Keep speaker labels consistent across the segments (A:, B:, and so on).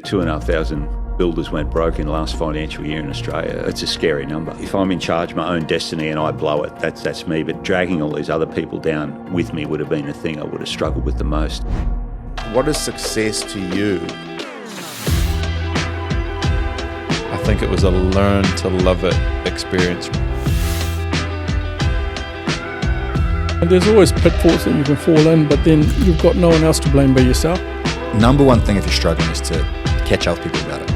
A: 2,500 builders went broke in the last financial year in Australia. It's a scary number. If I'm in charge of my own destiny and I blow it, that's me. But dragging all these other people down with me would have been the thing I would have struggled with the most.
B: What is success to you?
C: I think it was a learn to love it experience.
D: And there's always pitfalls that you can fall in, but then you've got no one else to blame but yourself.
E: Number one thing if you're struggling is to catch other people about it.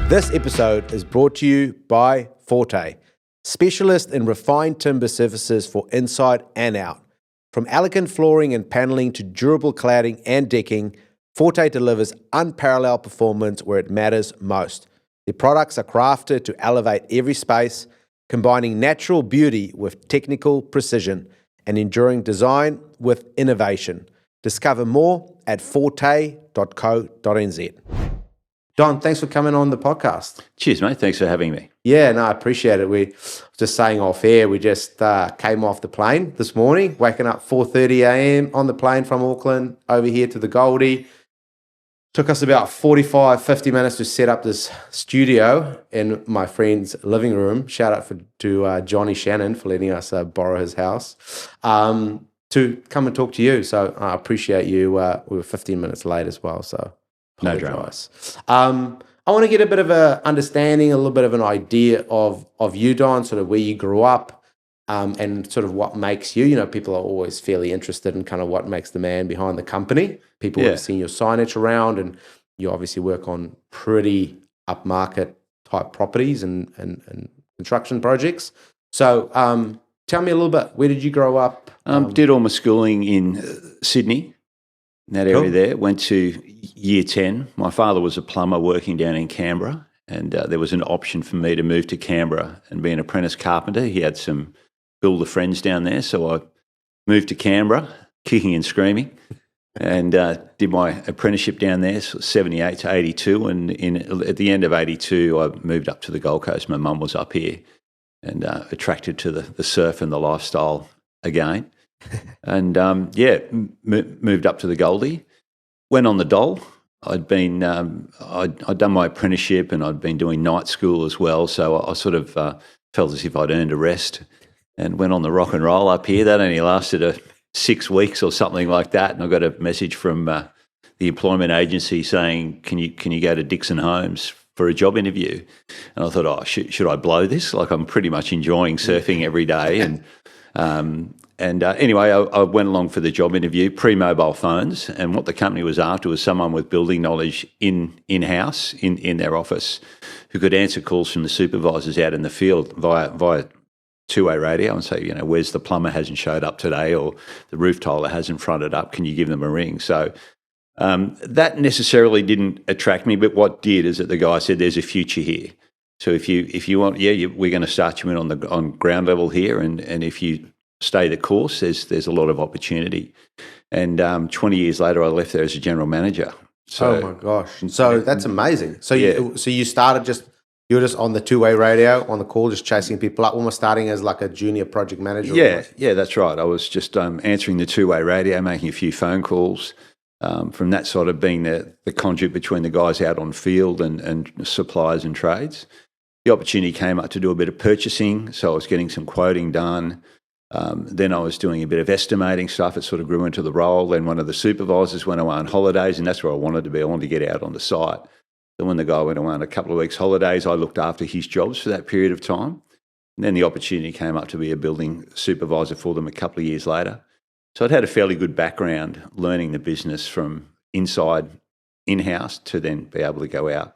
B: This episode is brought to you by Forte, specialist in refined timber surfaces for inside and out. From elegant flooring and paneling to durable cladding and decking, Forte delivers unparalleled performance where it matters most. Their products are crafted to elevate every space, combining natural beauty with technical precision and enduring design with innovation. Discover more at forte.co.nz. Don, thanks for coming on the podcast.
A: Cheers, mate. Thanks for having me.
B: Yeah, no, I appreciate it. We just saying off air, we just came off the plane this morning, waking up 4:30 a.m. on the plane from Auckland over here to the Goldie. Took us about 45, 50 minutes to set up this studio in my friend's living room. Shout out to Johnny Shannon for letting us borrow his house to come and talk to you. So I appreciate you. We were 15 minutes late as well, so
A: No dramas.
B: I want to get a bit of an understanding, a little bit of an idea of you, Don, sort of where you grew up and sort of what makes you. You know, people are always fairly interested in kind of what makes the man behind the company. People have seen your signage around, and you obviously work on pretty upmarket type properties and construction projects. So tell me a little bit, where did you grow up?
A: Did all my schooling in Sydney, in that area there. Went to year 10. My father was a plumber working down in Canberra, and there was an option for me to move to Canberra and be an apprentice carpenter. He had some builder friends down there, so I moved to Canberra, kicking and screaming, and did my apprenticeship down there, so 78 to 82. And at the end of 82, I moved up to the Gold Coast. My mum was up here and attracted to the surf and the lifestyle again. And moved up to the Goldie. Went on the dole. I'd been I'd done my apprenticeship and I'd been doing night school as well. So I sort of felt as if I'd earned a rest, and went on the rock and roll up here. That only lasted 6 weeks or something like that. And I got a message from the employment agency saying, "Can you go to Dixon Homes for a job interview?" And I thought, should I blow this? Like, I'm pretty much enjoying surfing every day. And anyway, I went along for the job interview, pre-mobile phones, and what the company was after was someone with building knowledge in-house, in their office, who could answer calls from the supervisors out in the field via two-way radio and say, where's the plumber hasn't showed up today, or the roof tiler hasn't fronted up, can you give them a ring? So that necessarily didn't attract me, but what did is that the guy said, there's a future here. So if you want, we're going to start you in on ground level here, and if you stay the course, there's a lot of opportunity. And 20 years later, I left there as a general manager. So,
B: oh my gosh! So that's amazing. So you started you were just on the two-way radio on the call, just chasing people up, almost starting as like a junior project manager.
A: Yeah, that's right. I was just answering the two-way radio, making a few phone calls. From that sort of being the conduit between the guys out on field and suppliers and trades. The opportunity came up to do a bit of purchasing, so I was getting some quoting done. Then I was doing a bit of estimating stuff. It sort of grew into the role. Then one of the supervisors went away on holidays, and that's where I wanted to be. I wanted to get out on the site. So when the guy went away on a couple of weeks' holidays, I looked after his jobs for that period of time. And then the opportunity came up to be a building supervisor for them a couple of years later. So I'd had a fairly good background learning the business from inside, in-house, to then be able to go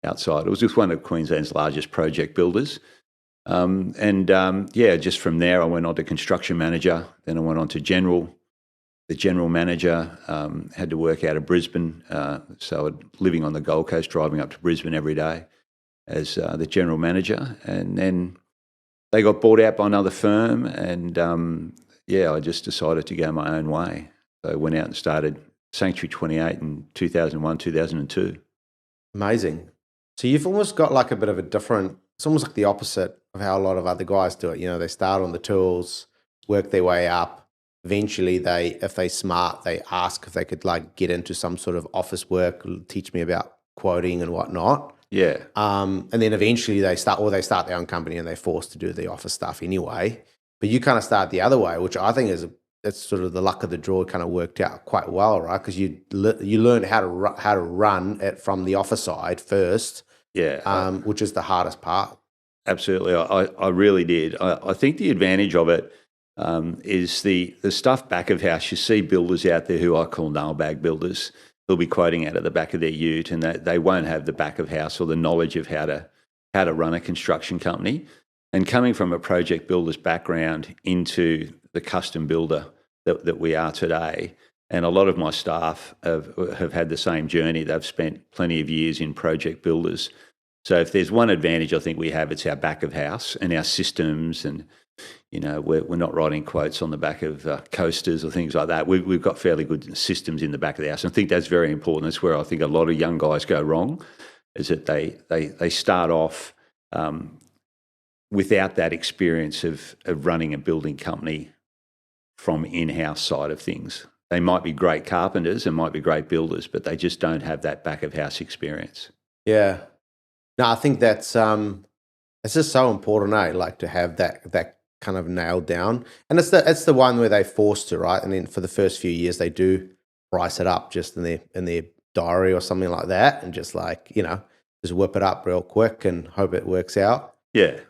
A: outside. It was just one of Queensland's largest project builders. Just from there I went on to construction manager, then I went on to the general manager, had to work out of Brisbane, so living on the Gold Coast, driving up to Brisbane every day as the general manager. And then they got bought out by another firm, and I just decided to go my own way. So I went out and started Sanctuary 28 in 2001, 2002.
B: Amazing. So you've almost got like a bit of a different, it's almost like the opposite of how a lot of other guys do it. They start on the tools, work their way up, eventually if they smart, they ask if they could like get into some sort of office work, teach me about quoting and whatnot.
A: Yeah.
B: And then eventually they start their own company and they're forced to do the office stuff anyway. But you kind of start the other way, which I think it's sort of the luck of the draw. It kind of worked out quite well, right? Because you learn how to run it from the office side first.
A: Yeah.
B: Which is the hardest part.
A: Absolutely. I really did. I think the advantage of it is the stuff back of house. You see builders out there who I call nail bag builders. They'll be quoting out of the back of their ute, and they won't have the back of house or the knowledge of how to run a construction company. And coming from a project builder's background into the custom builder that we are today, and a lot of my staff have had the same journey. They've spent plenty of years in project builders. So if there's one advantage I think we have, it's our back of house and our systems, and we're not writing quotes on the back of coasters or things like that. We've got fairly good systems in the back of the house. And I think that's very important. That's where I think a lot of young guys go wrong, is that they start off without that experience of running a building company from in-house side of things. They might be great carpenters and might be great builders, but they just don't have that back of house experience.
B: Yeah. No, I think that's it's just so important, like to have that kind of nailed down. And it's the one where they're forced to, right? And then for the first few years they do price it up just in their diary or something like that, and just like, just whip it up real quick and hope it works out.
A: Yeah.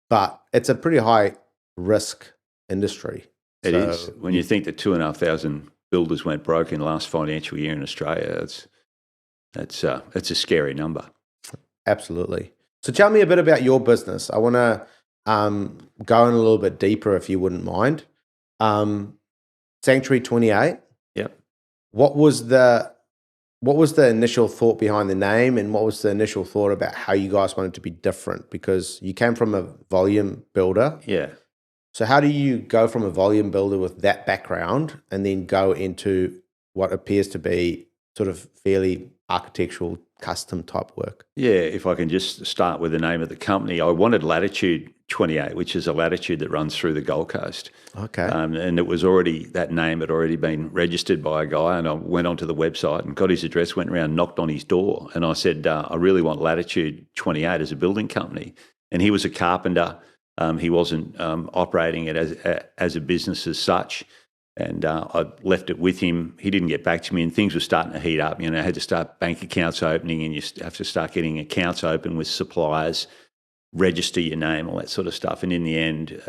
B: But it's a pretty high risk industry.
A: It is. When you think that 2,500 builders went broke in the last financial year in Australia, it's a scary number.
B: Absolutely. So tell me a bit about your business. I want to go in a little bit deeper, if you wouldn't mind. Sanctuary 28.
A: Yep.
B: What was the initial thought behind the name, and what was the initial thought about how you guys wanted to be different? Because you came from a volume builder.
A: Yeah.
B: So how do you go from a volume builder with that background and then go into what appears to be sort of fairly architectural custom type work? Yeah,
A: if I can just start with the name of the company. I wanted Latitude 28, which is a latitude that runs through the Gold Coast.
B: Okay.
A: And it was already, that name had already been registered by a guy, and I went onto the website and got his address, went around, knocked on his door, and I said, I really want Latitude 28 as a building company. And he was a carpenter. He wasn't operating it as a business as such. And I left it with him. He didn't get back to me, and things were starting to heat up. I had to start bank accounts opening, and you have to start getting accounts open with suppliers, register your name, all that sort of stuff. And in the end,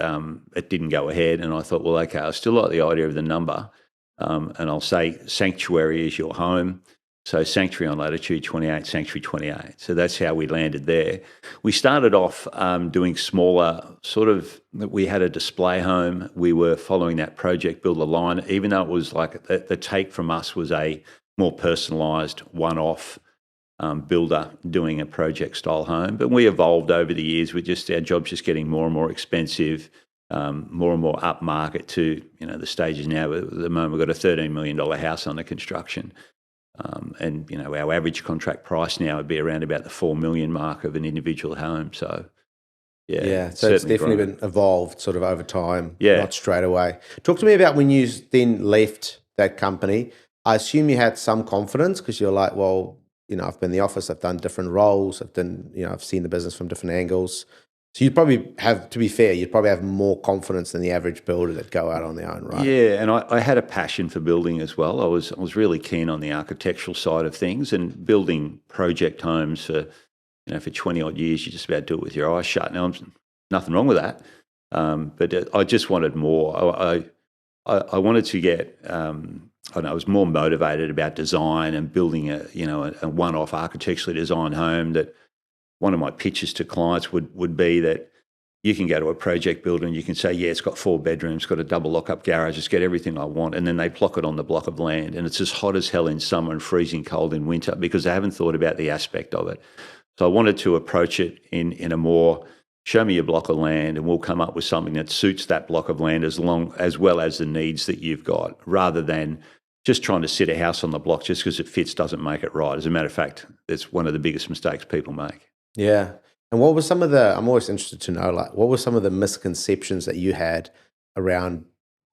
A: it didn't go ahead. And I thought, well, okay, I still like the idea of the number. And I'll say sanctuary is your home. So Sanctuary on Latitude 28, Sanctuary 28. So that's how we landed there. We started off doing smaller we had a display home. We were following that project builder line, even though it was like the take from us was a more personalised one-off builder doing a project style home. But we evolved over the years with our jobs just getting more and more expensive, more and more upmarket to, the stages now. At the moment, we've got a $13 million house under construction. And our average contract price now would be around about the 4 million mark of an individual home. So
B: so it's definitely been evolved sort of over time,
A: yeah,
B: not straight away. Talk to me about when you then left that company. I assume you had some confidence because you're like, well, I've been in the office, I've done different roles, I've seen the business from different angles. So you'd probably have, to be fair, you'd probably have more confidence than the average builder that go out on their own, right?
A: Yeah, and I had a passion for building as well. I was really keen on the architectural side of things, and building project homes for 20 odd years. You just about do it with your eyes shut. Now, nothing wrong with that, but I just wanted more. I wanted to get. I was more motivated about design and building a one-off architecturally designed home. That one of my pitches to clients would be that you can go to a project builder and you can say, yeah, it's got 4 bedrooms, got a double lock-up garage, it's got everything I want, and then they plock it on the block of land, and it's as hot as hell in summer and freezing cold in winter because they haven't thought about the aspect of it. So I wanted to approach it in a more, show me a block of land and we'll come up with something that suits that block of land as well as the needs that you've got, rather than just trying to sit a house on the block just because it fits doesn't make it right. As a matter of fact, it's one of the biggest mistakes people make.
B: Yeah. And what were some of I'm always interested to know, what were some of the misconceptions that you had around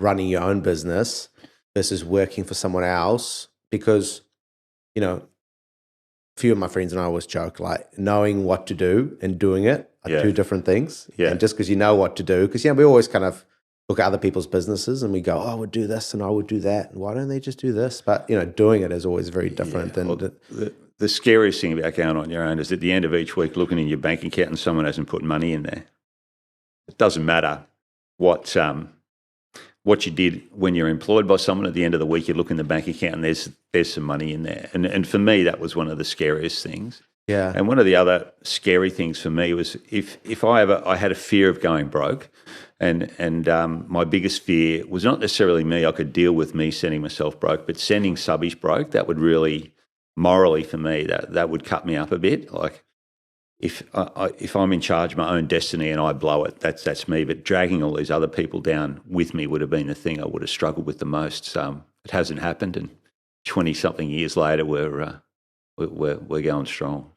B: running your own business versus working for someone else? Because, a few of my friends and I always joke, like, knowing what to do and doing it are two different things.
A: Yeah.
B: And just because you know what to do, because, we always kind of look at other people's businesses and we go, oh, I would do this and I would do that. And why don't they just do this? But, doing it is always very different.
A: Yeah.
B: And
A: the scariest thing about going on your own is at the end of each week looking in your bank account and someone hasn't put money in there. It doesn't matter what you did when you're employed by someone. At the end of the week, you look in the bank account and there's some money in there. And for me, that was one of the scariest things.
B: Yeah.
A: And one of the other scary things for me was if I had a fear of going broke, and my biggest fear was not necessarily me. I could deal with me sending myself broke, but sending subbies broke, that would really, morally for me, that would cut me up a bit. Like if I'm in charge of my own destiny and I blow it, that's me. But dragging all these other people down with me would have been the thing I would have struggled with the most. It hasn't happened, and 20-something years later, we're going strong.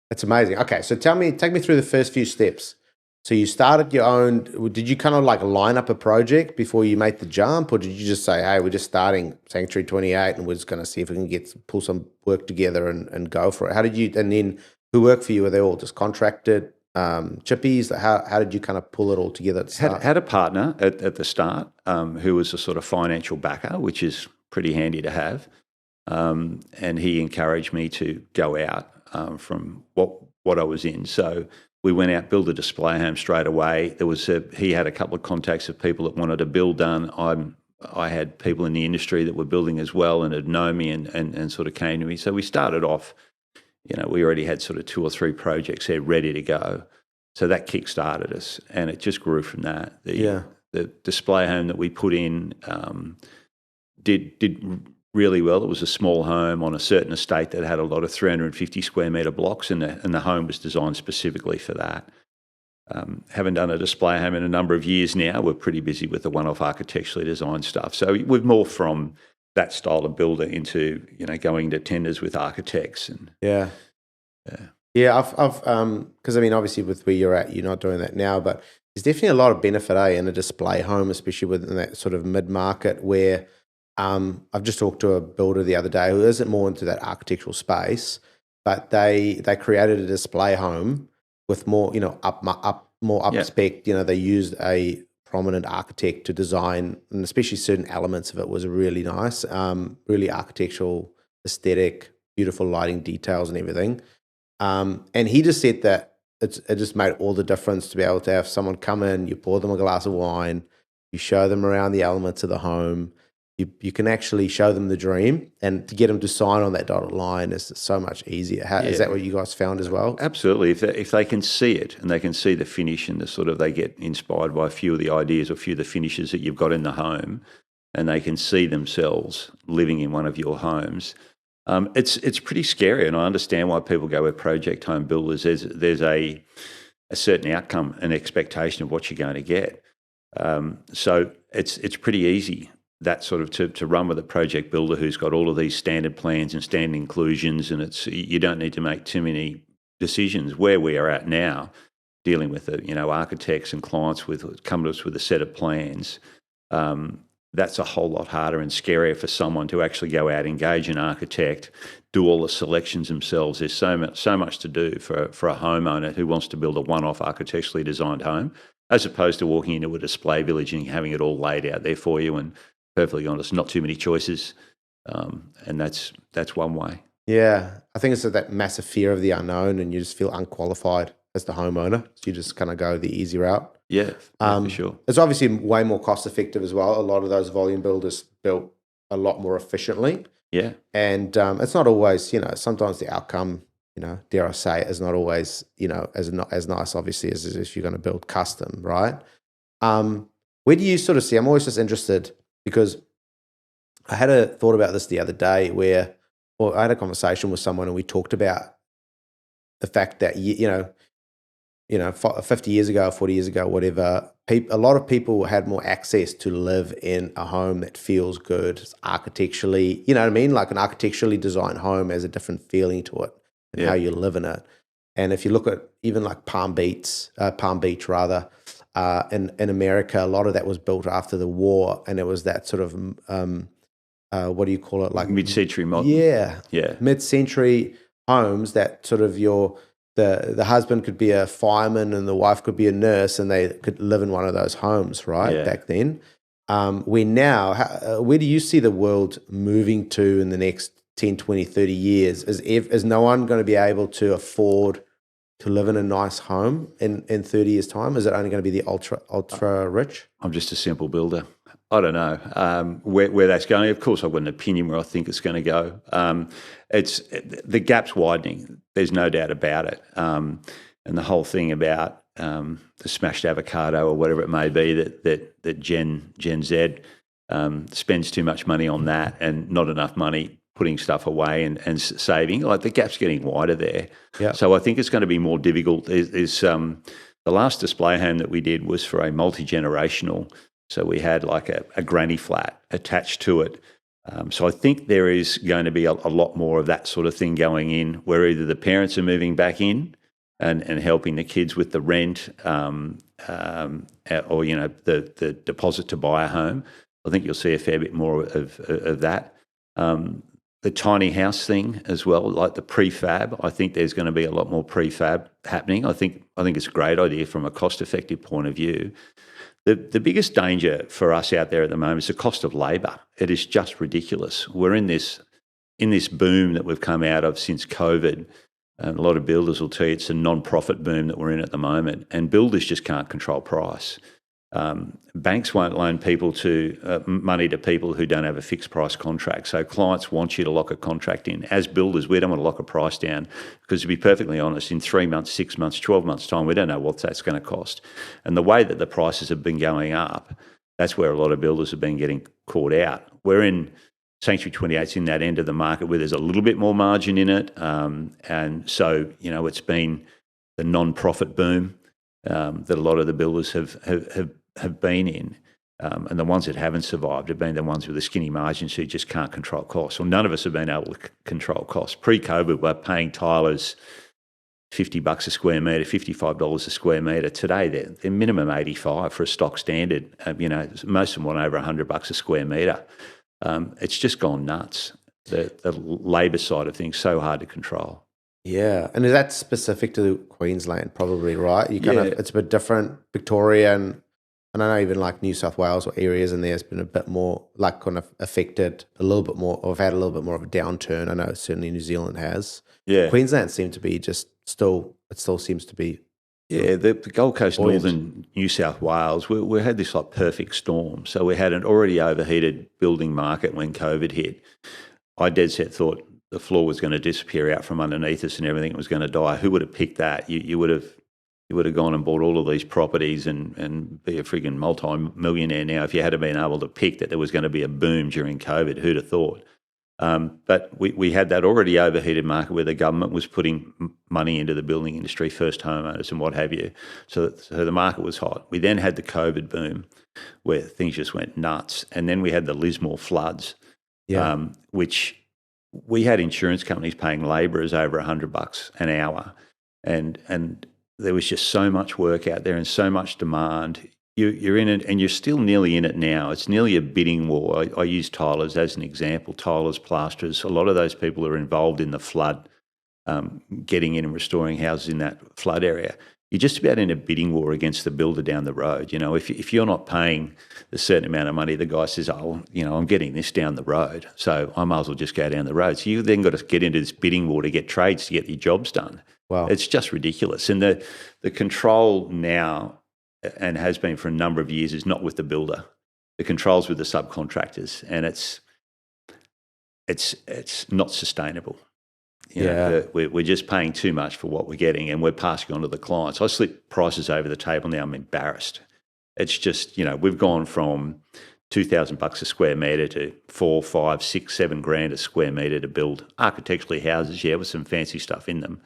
B: That's amazing. Okay, so take me through the first few steps. So you started your own. Did you kind of like line up a project before you made the jump, or did you just say, hey, we're just starting Sanctuary 28 and we're just going to see if we can pull some work together and go for it? How did you, and then who worked for you? Were they all just contracted chippies? How did you kind of pull it all together at the start?
A: Had a partner at the start who was a sort of financial backer, which is pretty handy to have. And he encouraged me to go out from what I was in. So we went out, built a display home straight away. He had a couple of contacts of people that wanted a build done. I had people in the industry that were building as well and had known me and sort of came to me. So we started off, we already had sort of 2 or 3 projects there ready to go. So that kick-started us, and it just grew from that. The display home that we put in did really well. It was a small home on a certain estate that had a lot of 350 square metre blocks, and the home was designed specifically for that. Haven't done a display home in a number of years now. We're pretty busy with the one-off architecturally designed stuff. So we've morphed from that style of builder into going to tenders with architects and
B: I've because obviously with where you're at, you're not doing that now, but there's definitely a lot of benefit in a display home, especially within that sort of mid-market where I've just talked to a builder the other day who isn't more into that architectural space, but they created a display home with more up spec. They used a prominent architect to design, and especially certain elements of it was really nice, really architectural, aesthetic, beautiful lighting details and everything. And he just said that it just made all the difference to be able to have someone come in, you pour them a glass of wine, you show them around the elements of the home. You can actually show them the dream, and to get them to sign on that dotted line is so much easier. Is that what you guys found as well?
A: Absolutely. If they can see it and they can see the finish and they get inspired by a few of the ideas or a few of the finishes that you've got in the home, and they can see themselves living in one of your homes, it's pretty scary. And I understand why people go with project home builders. There's a certain outcome and expectation of what you're going to get. So it's pretty easy, that sort of to run with a project builder who's got all of these standard plans and standard inclusions, and you don't need to make too many decisions. Where we are at now, dealing with architects and clients come to us with a set of plans, that's a whole lot harder and scarier for someone to actually go out, engage an architect, do all the selections themselves. There's so much to do for a homeowner who wants to build a one-off architecturally designed home, as opposed to walking into a display village and having it all laid out there for you. And perfectly honest, not too many choices, and that's one way.
B: Yeah, I think it's that massive fear of the unknown, and you just feel unqualified as the homeowner, so you just kind of go the easy route.
A: Yeah, for sure.
B: It's obviously way more cost effective as well. A lot of those volume builders built a lot more efficiently.
A: Yeah,
B: and it's not always, sometimes the outcome, dare I say, is not always, as nice, obviously, as if you're going to build custom, right? Where do you sort of see? I'm always just interested, because I had a thought about this the other day where, I had a conversation with someone and we talked about the fact that, 50 years ago, 40 years ago, whatever, a lot of people had more access to live in a home that feels good architecturally, you know what I mean? Like an architecturally designed home has a different feeling to it and how you live in it. And if you look at even like Palm Beach, in America, a lot of that was built after the war, and it was that sort of what do you call it, like
A: mid-century modern.
B: Yeah,
A: Yeah.
B: mid-century homes that sort of the husband could be a fireman and the wife could be a nurse, and they could live in one of those homes, right?
A: Yeah.
B: Back then. Where do you see the world moving to in the next 10, 20, 30 years? Is no one going to be able to afford to live in a nice home in 30 years' time? Is it only going to be the ultra rich?
A: I'm just a simple builder. I don't know where that's going. Of course, I've got an opinion where I think it's going to go. The gap's widening. There's no doubt about it. And the whole thing about the smashed avocado or whatever it may be that Gen Z spends too much money on that and not enough money putting stuff away and saving. Like, the gap's getting wider there.
B: Yeah.
A: So I think it's going to be more difficult. The last display home that we did was for a multi-generational. So we had like a granny flat attached to it. So I think there is going to be a lot more of that sort of thing going in, where either the parents are moving back in and helping the kids with the rent or, the deposit to buy a home. I think you'll see a fair bit more of that. The tiny house thing as well, like the prefab. I think there's going to be a lot more prefab happening. I think it's a great idea from a cost-effective point of view. The biggest danger for us out there at the moment is the cost of labour. It is just ridiculous. We're in this boom that we've come out of since COVID. And a lot of builders will tell you it's a non-profit boom that we're in at the moment, and builders just can't control price. Banks won't loan money to people who don't have a fixed price contract. So clients want you to lock a contract in. As builders, we don't want to lock a price down because, to be perfectly honest, in 3 months, 6 months, 12 months' time, we don't know what that's going to cost. And the way that the prices have been going up, that's where a lot of builders have been getting caught out. We're in Sanctuary 28's in that end of the market where there's a little bit more margin in it. And so, it's been the non-profit boom that a lot of the builders have been in. And the ones that haven't survived have been the ones with the skinny margins who just can't control costs. Well, none of us have been able to control costs. Pre-COVID, we're paying tilers $50 a square metre, $55 a square metre. Today, they're minimum $85 for a stock standard. Most of them want over $100 a square metre. It's just gone nuts. The labour side of things, so hard to control.
B: Yeah, and is that specific to Queensland? Probably, right? It's a bit different. Victoria and I know even like New South Wales or areas in there has been a bit more like kind of affected a little bit more, or have had a little bit more of a downturn. I know certainly New Zealand has.
A: Yeah,
B: Queensland seemed to be still seems to be.
A: Yeah, the Gold Coast, northern New South Wales, we had this like perfect storm. So we had an already overheated building market when COVID hit. I dead set thought the floor was going to disappear out from underneath us and everything was going to die. Who would have picked that? You would have gone and bought all of these properties and be a friggin' multi-millionaire now if you had been able to pick that there was going to be a boom during COVID. Who'd have thought? But we had that already overheated market where the government was putting money into the building industry, first homeowners and what have you. So the market was hot. We then had the COVID boom where things just went nuts. And then we had the Lismore floods, which we had insurance companies paying labourers over $100 an hour. And there was just so much work out there and so much demand. You're in it, and you're still nearly in it now. It's nearly a bidding war. I use tilers as an example. Tilers, plasterers, a lot of those people are involved in the flood, getting in and restoring houses in that flood area. You're just about in a bidding war against the builder down the road. If you're not paying a certain amount of money, the guy says, I'm getting this down the road, so I might as well just go down the road. So you then got to get into this bidding war to get trades to get your jobs done.
B: Wow.
A: It's just ridiculous. And the control now, and has been for a number of years, is not with the builder. The control's with the subcontractors, and it's not sustainable. We're just paying too much for what we're getting, and we're passing on to the clients. I slip prices over the table now. I'm embarrassed. It's just, we've gone from $2,000 a square metre to $4, $5, $6, $7 a square metre to build architecturally houses, with some fancy stuff in them.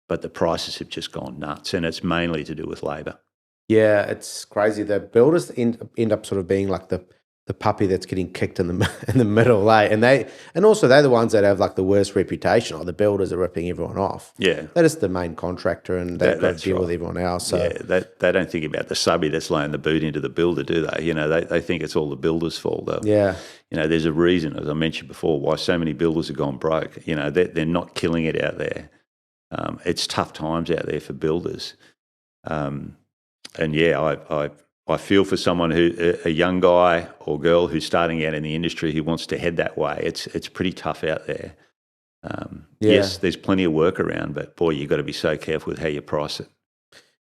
A: But the prices have just gone nuts, and it's mainly to do with labour.
B: Yeah, it's crazy. The builders end up sort of being like the the puppy that's getting kicked in the middle, and also they're the ones that have like the worst reputation. Or the builders are ripping everyone off.
A: Yeah.
B: They're just the main contractor, and they've got to deal with everyone else. So
A: yeah, they don't think about the subbie that's laying the boot into the builder, do they? You know, they think it's all the builder's fault. Though.
B: Yeah.
A: You know, there's a reason, as I mentioned before, why so many builders have gone broke. You know, they're not killing it out there. It's tough times out there for builders. And yeah, I feel for someone a young guy or girl who's starting out in the industry who wants to head that way. It's pretty tough out there. Yes, there's plenty of work around, but boy, you've got to be so careful with how you price it.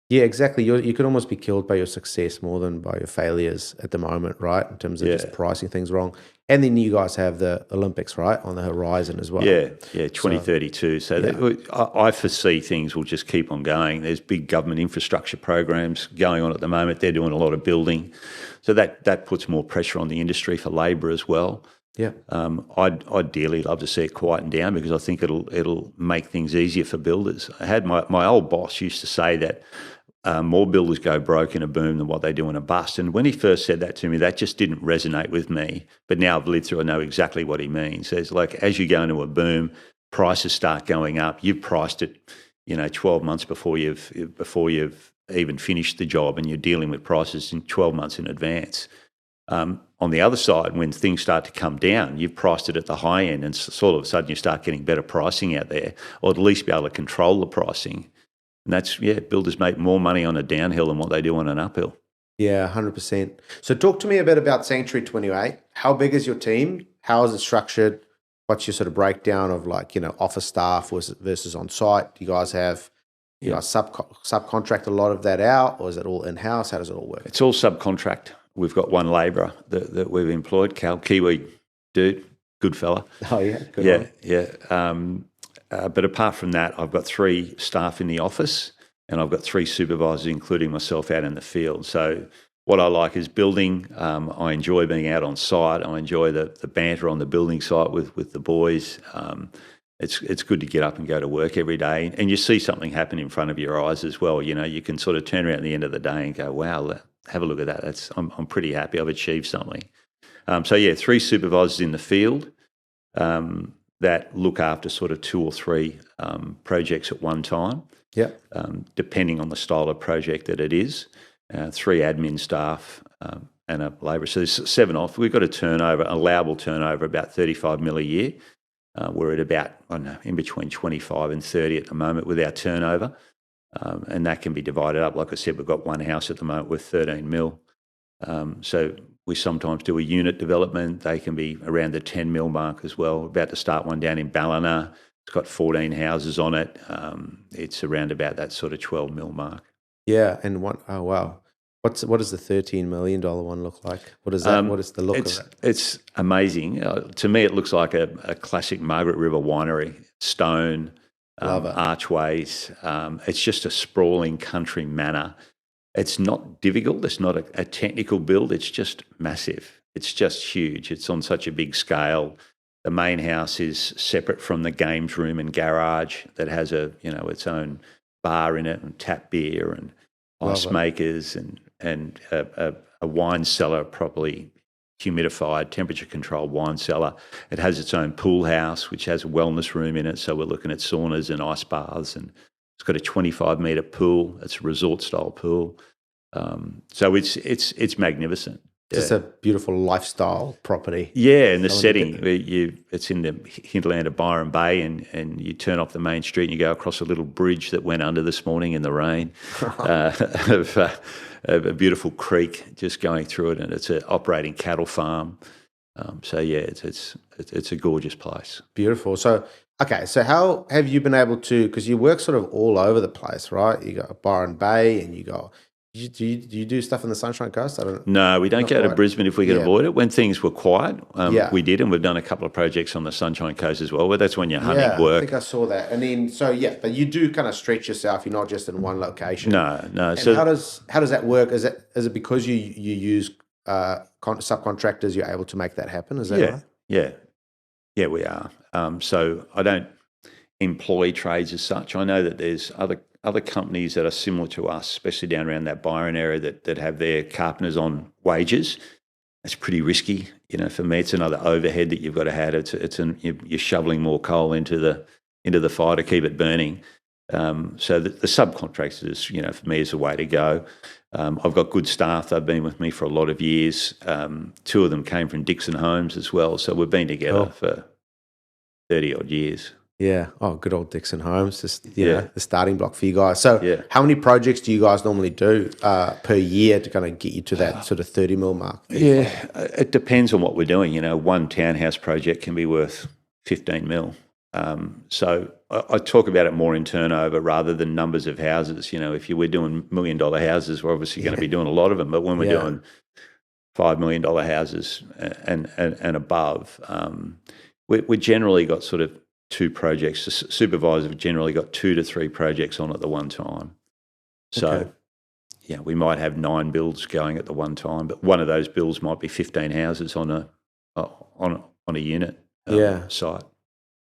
B: Yeah, exactly. You could almost be killed by your success more than by your failures at the moment, right? In terms of just pricing things wrong. And then you guys have the Olympics, right, on the horizon as well.
A: Yeah, 2032. I foresee things will just keep on going. There's big government infrastructure programs going on at the moment. They're doing a lot of building. So that puts more pressure on the industry for labour as well.
B: Yeah.
A: I'd dearly love to see it quieten down because I think it'll make things easier for builders. I had my old boss used to say that more builders go broke in a boom than what they do in a bust. And when he first said that to me, that just didn't resonate with me. But now I've lived through, I know exactly what he means. It's like as you go into a boom, prices start going up. You've priced it, 12 months before you've even finished the job, and you're dealing with prices in 12 months in advance. On the other side, when things start to come down, you've priced it at the high end, and sort of a sudden you start getting better pricing out there, or at least be able to control the pricing. And that's, builders make more money on a downhill than what they do on an uphill. Yeah,
B: 100%. So talk to me a bit about Sanctuary 28. How big is your team? How is it structured? What's your sort of breakdown of office staff versus on site? Do you guys have, you guys subcontract a lot of that out, or is it all in-house? How does it all work?
A: It's all subcontract. We've got one labourer that we've employed, Cal, Kiwi dude, good fella.
B: Oh, yeah? Good one.
A: Yeah. But apart from that, I've got 3 staff in the office, and I've got 3 supervisors, including myself, out in the field. So what I like is building. I enjoy being out on site. I enjoy the banter on the building site with the boys. It's good to get up and go to work every day, and you see something happen in front of your eyes as well. You can sort of turn around at the end of the day and go, wow, have a look at that. I'm pretty happy. I've achieved something. 3 supervisors in the field that look after sort of 2 or 3 projects at one time.
B: Yeah.
A: Depending on the style of project that it is. 3 admin staff and a labourer. So there's 7 off. We've got allowable turnover about 35 mil a year. We're at about, in between 25 and 30 at the moment with our turnover. And that can be divided up. Like I said, we've got one house at the moment with 13 mil. So we sometimes do a unit development. They can be around the 10 mil mark as well. We're about to start one down in Ballina. It's got 14 houses on it. It's around about that sort of 12 mil mark.
B: Yeah, and oh wow. What does the $13 million one look like? What is that? What is the look of it?
A: It's amazing. To me, it looks like a classic Margaret River winery. Stone, archways. It's just a sprawling country manor. It's not difficult. It's not a technical build. It's just massive. It's just huge. It's on such a big scale. The main house is separate from the games room and garage that has its own bar in it and tap beer and ice makers and a wine cellar, properly humidified, temperature controlled wine cellar. It has its own pool house, which has a wellness room in it. So we're looking at saunas and ice baths, and it's got a 25-metre pool. It's a resort style pool. So it's magnificent.
B: Just a beautiful lifestyle property.
A: Yeah, and the setting, it's in the hinterland of Byron Bay, and you turn off the main street and you go across a little bridge that went under this morning in the rain, a beautiful creek just going through it, and it's an operating cattle farm. It's a gorgeous place.
B: Beautiful. So how have you been able to, because you work sort of all over the place, right? You got Byron Bay and you got... Do you do stuff in the Sunshine Coast?
A: No, we don't go to Brisbane if we can avoid it. When things were quiet, we did, and we've done a couple of projects on the Sunshine Coast as well, but that's when you're hunting work.
B: I think I saw that. And then, but you do kind of stretch yourself. You're not just in one location.
A: No.
B: And so how does that work? Is it because you use subcontractors, you're able to make that happen? Is that right?
A: Yeah, we are. So I don't employ trades as such. I know that there's other companies that are similar to us, especially down around that Byron area, that have their carpenters on wages. That's pretty risky. For me, it's another overhead that you've got to have. You're shoveling more coal into the fire to keep it burning. So the subcontractors, for me, is the way to go. I've got good staff. They've been with me for a lot of years. 2 of them came from Dixon Homes as well. So we've been together for 30-odd years.
B: Yeah. Oh, good old Dixon Homes. Just, the starting block for you guys. So how many projects do you guys normally do per year to kind of get you to that sort of 30 mil mark?
A: Yeah, it depends on what we're doing. One townhouse project can be worth 15 mil. So I talk about it more in turnover rather than numbers of houses. If we're doing $1 million houses, we're obviously going to be doing a lot of them. But when we're doing $5 million houses and above, we generally got sort of 2 projects. The supervisor generally got 2 to 3 projects on at the one time. So, we might have 9 builds going at the one time, but one of those builds might be 15 houses on a unit site.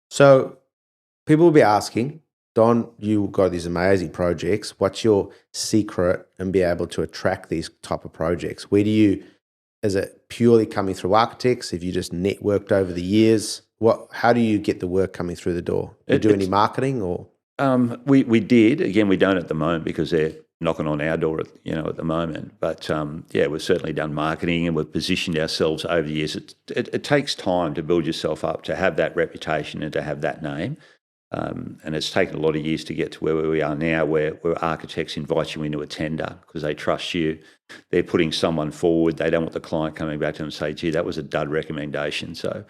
B: So people will be asking, Don, you've got these amazing projects. What's your secret and be able to attract these type of projects? Is it purely coming through architects? Have you just networked over the years? How do you get the work coming through the door? Do you do any marketing or?
A: We did. Again, we don't at the moment because they're knocking on our door at the moment. But we've certainly done marketing and we've positioned ourselves over the years. It takes time to build yourself up, to have that reputation and to have that name. And it's taken a lot of years to get to where we are now, where architects invite you into a tender because they trust you. They're putting someone forward. They don't want the client coming back to them and say, gee, that was a dud recommendation. So,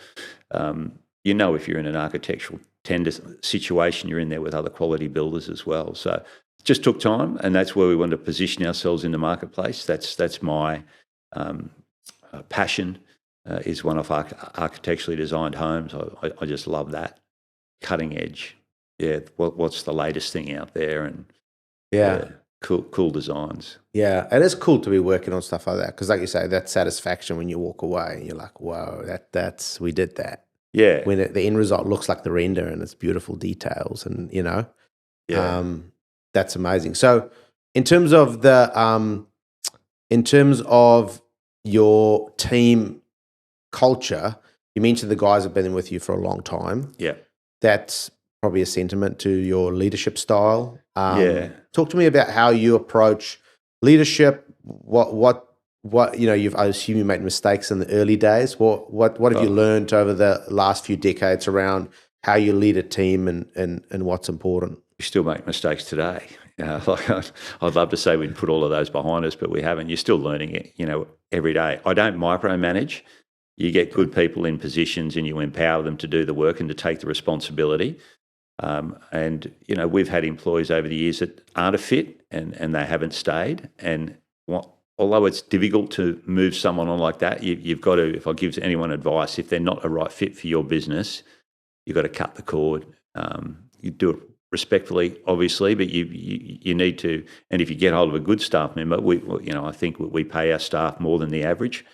A: if you're in an architectural tender situation, you're in there with other quality builders as well. So it just took time, and that's where we wanted to position ourselves in the marketplace. That's my passion, is one-off architecturally designed homes. I just love that. Cutting edge. Yeah, what's the latest thing out there, and cool designs.
B: Yeah, it is cool to be working on stuff like that because, like you say, that satisfaction when you walk away and you're like, "Whoa, we did that."
A: Yeah.
B: When the end result looks like the render and it's beautiful details, and that's amazing. So, in terms of your team culture, you mentioned the guys have been with you for a long time.
A: Yeah.
B: That's probably a sentiment to your leadership style. Talk to me about how you approach leadership. I assume you made mistakes in the early days. What have you learned over the last few decades around how you lead a team and what's important?
A: We still make mistakes today. I'd love to say we'd put all of those behind us, but we haven't. You're still learning it, every day. I don't micromanage. You get good people in positions and you empower them to do the work and to take the responsibility. We've had employees over the years that aren't a fit and they haven't stayed. And although it's difficult to move someone on like that, you've got to, if I give anyone advice, if they're not a right fit for your business, you've got to cut the cord. You do it respectfully, obviously, but you need to. And if you get hold of a good staff member, I think we pay our staff more than the average,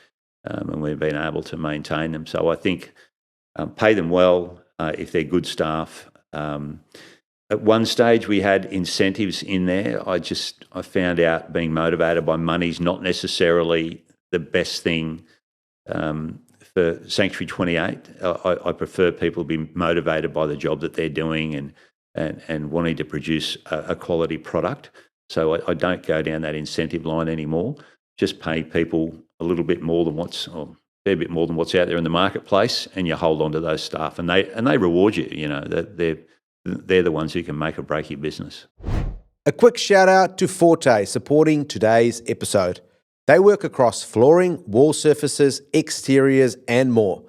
A: and we've been able to maintain them. So I think pay them well if they're good staff. At one stage, we had incentives in there. I found out being motivated by money's not necessarily the best thing for Sanctuary 28. I prefer people to be motivated by the job that they're doing and wanting to produce a quality product. So I don't go down that incentive line anymore. Just pay people a little bit more than a fair bit more than what's out there in the marketplace, and you hold on to those staff, and they reward you. They're the ones who can make or break your business.
B: A quick shout out to Forte supporting today's episode. They work across flooring, wall surfaces, exteriors, and more.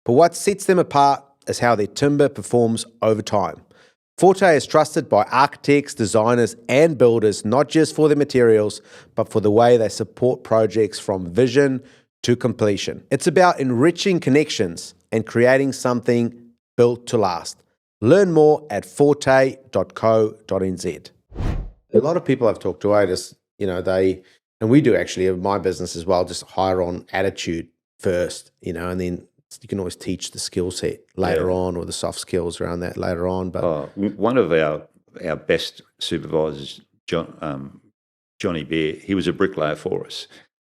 B: But what sets them apart is how their timber performs over time. Forte is trusted by architects, designers, and builders, not just for their materials, but for the way they support projects from vision to completion. It's about enriching connections and creating something built to last. Learn more at forte.co.nz. A lot of people I've talked to, and we do actually in my business as well, just hire on attitude first, and then you can always teach the skill set later on, or the soft skills around that later on. But
A: one of our best supervisors, Johnny Beer, he was a bricklayer for us.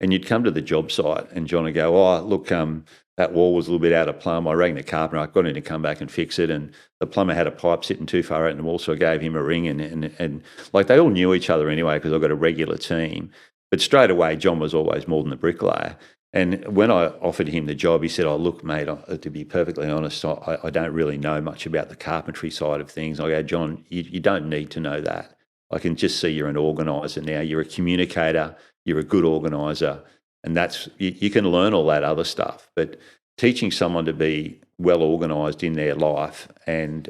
A: And you'd come to the job site and John would go, oh, look, that wall was a little bit out of plumb. I rang the carpenter. I got him to come back and fix it. And the plumber had a pipe sitting too far out in the wall, so I gave him a ring. And like they all knew each other anyway because I've got a regular team. But straight away, John was always more than the bricklayer. And when I offered him the job, he said, oh, look, mate, to be perfectly honest, I don't really know much about the carpentry side of things. I go, John, you don't need to know that. I can just see you're an organiser now. You're a communicator. You're a good organiser. And that's you can learn all that other stuff. But teaching someone to be well organised in their life and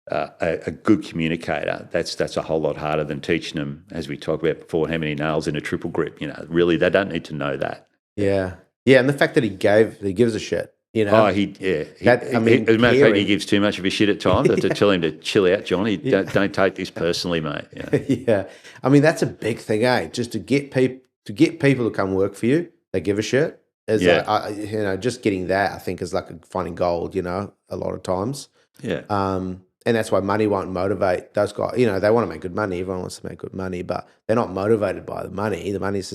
A: a good communicator, that's a whole lot harder than teaching them, as we talked about before, how many nails in a triple grip. Really, they don't need to know that.
B: Yeah. Yeah, and the fact that he gives a shit.
A: Oh, as a matter of fact, he gives too much of a shit at times. I have to tell him to chill out, Johnny. Don't take this personally, mate.
B: Yeah. I mean, that's a big thing, eh? Just to get people to come work for you, they give a shit. Just getting that, I think, is like finding gold. A lot of times.
A: Yeah.
B: And that's why money won't motivate those guys. They want to make good money. Everyone wants to make good money, but they're not motivated by the money. The money is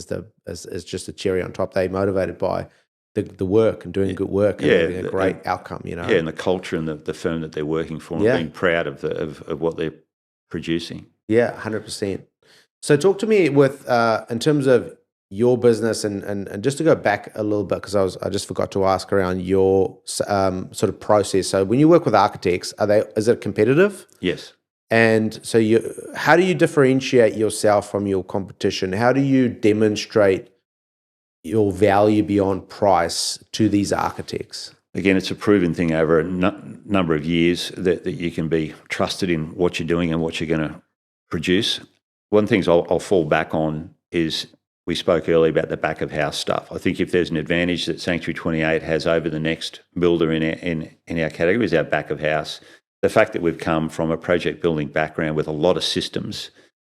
B: just a cherry on top. They're motivated by the work and doing good work and having a great outcome, Yeah,
A: and the culture and the firm that they're working for and being proud of what they're producing.
B: Yeah, 100%. So talk to me with in terms of your business and just to go back a little bit because I just forgot to ask around your sort of process. So when you work with architects, is it competitive?
A: Yes.
B: And so how do you differentiate yourself from your competition? How do you demonstrate your value beyond price to these architects?
A: Again, it's a proven thing over a number of years that you can be trusted in what you're doing and what you're going to produce. One of the things I'll fall back on is we spoke earlier about the back of house stuff. I think if there's an advantage that Sanctuary 28 has over the next builder in our category is our back of house. The fact that we've come from a project building background with a lot of systems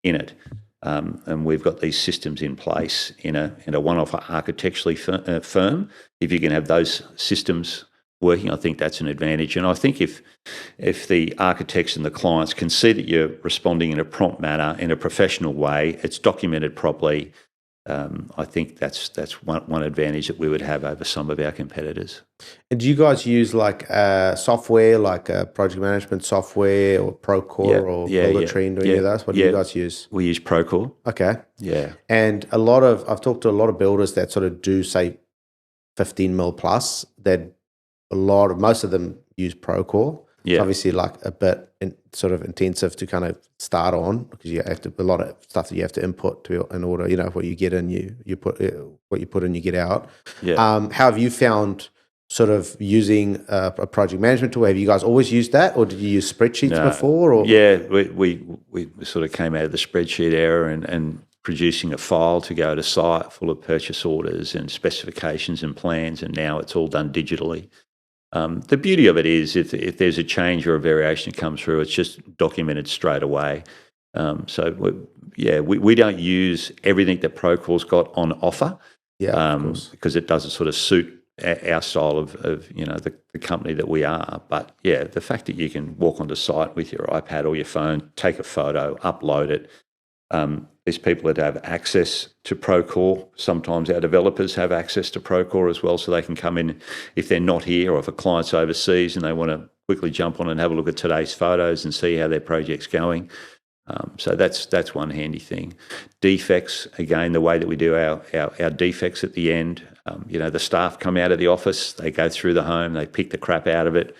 A: in it, and we've got these systems in place in a one-off architecturally firm. If you can have those systems working, I think that's an advantage. And I think if the architects and the clients can see that you're responding in a prompt manner, in a professional way, it's documented properly, I think that's one advantage that we would have over some of our competitors.
B: And do you guys use like software, like project management software or Procore or Buildertrend or any of those? What do you guys use?
A: We use Procore.
B: Okay.
A: Yeah.
B: And I've talked to a lot of builders that sort of do say 15 mil plus, that most of them use Procore.
A: Yeah.
B: It's obviously like a bit sort of intensive to kind of start on because you have to a lot of stuff that you have to input in order. What you get in, you put what you put in, you get out.
A: Yeah.
B: How have you found sort of using a project management tool? Have you guys always used that, or did you use spreadsheets before? Or?
A: Yeah, we sort of came out of the spreadsheet era and producing a file to go to site full of purchase orders and specifications and plans, and now it's all done digitally. The beauty of it is if there's a change or a variation that comes through, it's just documented straight away. We don't use everything that Procore's got on offer, because it doesn't sort of suit our style of the company that we are. But yeah, the fact that you can walk onto site with your iPad or your phone, take a photo, upload it. There's people that have access to Procore. Sometimes our developers have access to Procore as well, so they can come in if they're not here or if a client's overseas and they want to quickly jump on and have a look at today's photos and see how their project's going. So that's one handy thing. Defects, again, the way that we do our defects at the end, the staff come out of the office, they go through the home, they pick the crap out of it.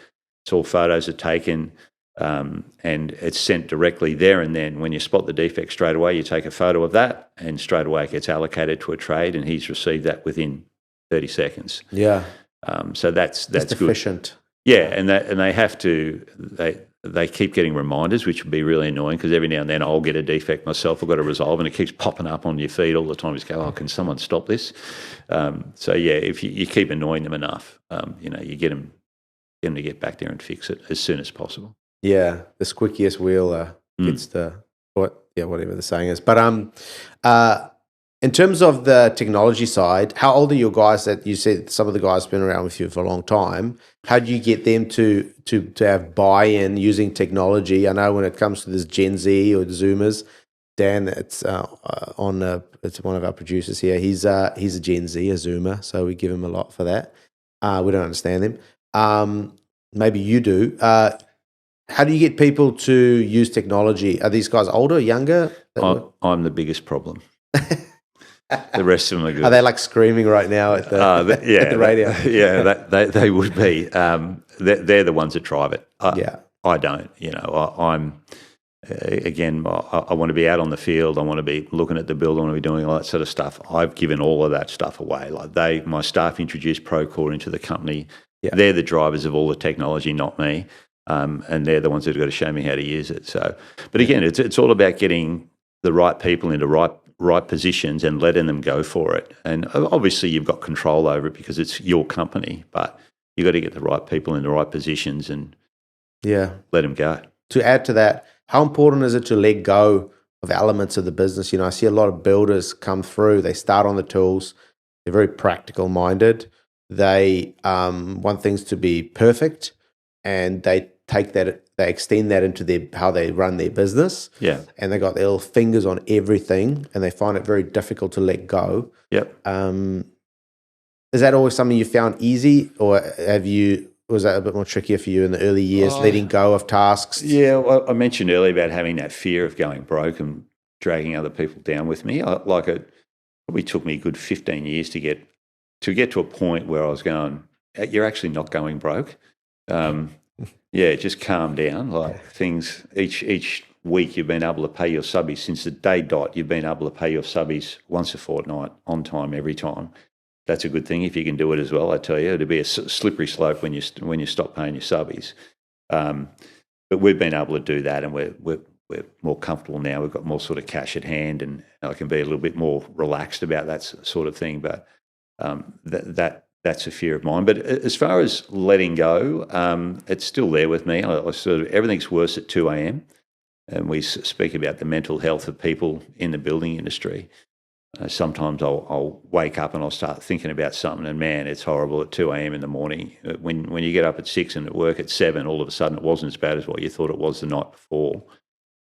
A: It's all photos are taken. And it's sent directly there and then. When you spot the defect straight away, you take a photo of that and straight away it gets allocated to a trade and he's received that within 30 seconds.
B: Yeah.
A: So that's good.
B: Efficient.
A: Yeah, and they have to, they keep getting reminders, which would be really annoying because every now and then I'll get a defect myself, I've got to resolve, and it keeps popping up on your feed all the time. You just go, can someone stop this? If you keep annoying them enough, you get them to get back there and fix it as soon as possible.
B: Yeah, the squeakiest wheel gets whatever the saying is. But in terms of the technology side, how old are your guys? That you said some of the guys have been around with you for a long time. How do you get them to have buy-in using technology? I know when it comes to this Gen Z or Zoomers, Dan, it's it's one of our producers here. He's a Gen Z, a Zoomer, so we give him a lot for that. We don't understand them. Maybe you do. How do you get people to use technology? Are these guys older, younger?
A: I'm the biggest problem. The rest of them are good.
B: Are they like screaming right now at the radio?
A: They would be. They're the ones that drive it. I don't. I'm. Again, I want to be out on the field. I want to be looking at the build. I want to be doing all that sort of stuff. I've given all of that stuff away. Like my staff introduced Procore into the company. Yeah. They're the drivers of all the technology, not me. And they're the ones that have got to show me how to use it. So, but again, it's all about getting the right people into right positions and letting them go for it. And obviously, you've got control over it because it's your company. But you've got to get the right people in the right positions and let them go.
B: To add to that, how important is it to let go of elements of the business? I see a lot of builders come through. They start on the tools. They're very practical minded. They want things to be perfect, and they take that, they extend that into how they run their business. Yeah, and they got their little fingers on everything, and they find it very difficult to let go.
A: Yep.
B: Is that always something you found easy, or was that a bit more trickier for you in the early years, letting go of tasks?
A: Yeah, well, I mentioned earlier about having that fear of going broke and dragging other people down with me. It probably took me a good 15 years to get to a point where I was going, you're actually not going broke. Just calm down. Like things, each week you've been able to pay your subbies since the day dot. You've been able to pay your subbies once a fortnight, on time, every time. That's a good thing if you can do it as well. I tell you, it'll be a slippery slope when you stop paying your subbies. But we've been able to do that, and we're more comfortable now. We've got more sort of cash at hand, and I can be a little bit more relaxed about that sort of thing. But that's a fear of mine. But as far as letting go, it's still there with me. I sort of everything's worse at 2 a.m. And we speak about the mental health of people in the building industry. Sometimes I'll wake up and I'll start thinking about something, and man, it's horrible at 2 a.m. in the morning. When you get up at 6 and at work at 7, all of a sudden it wasn't as bad as what you thought it was the night before.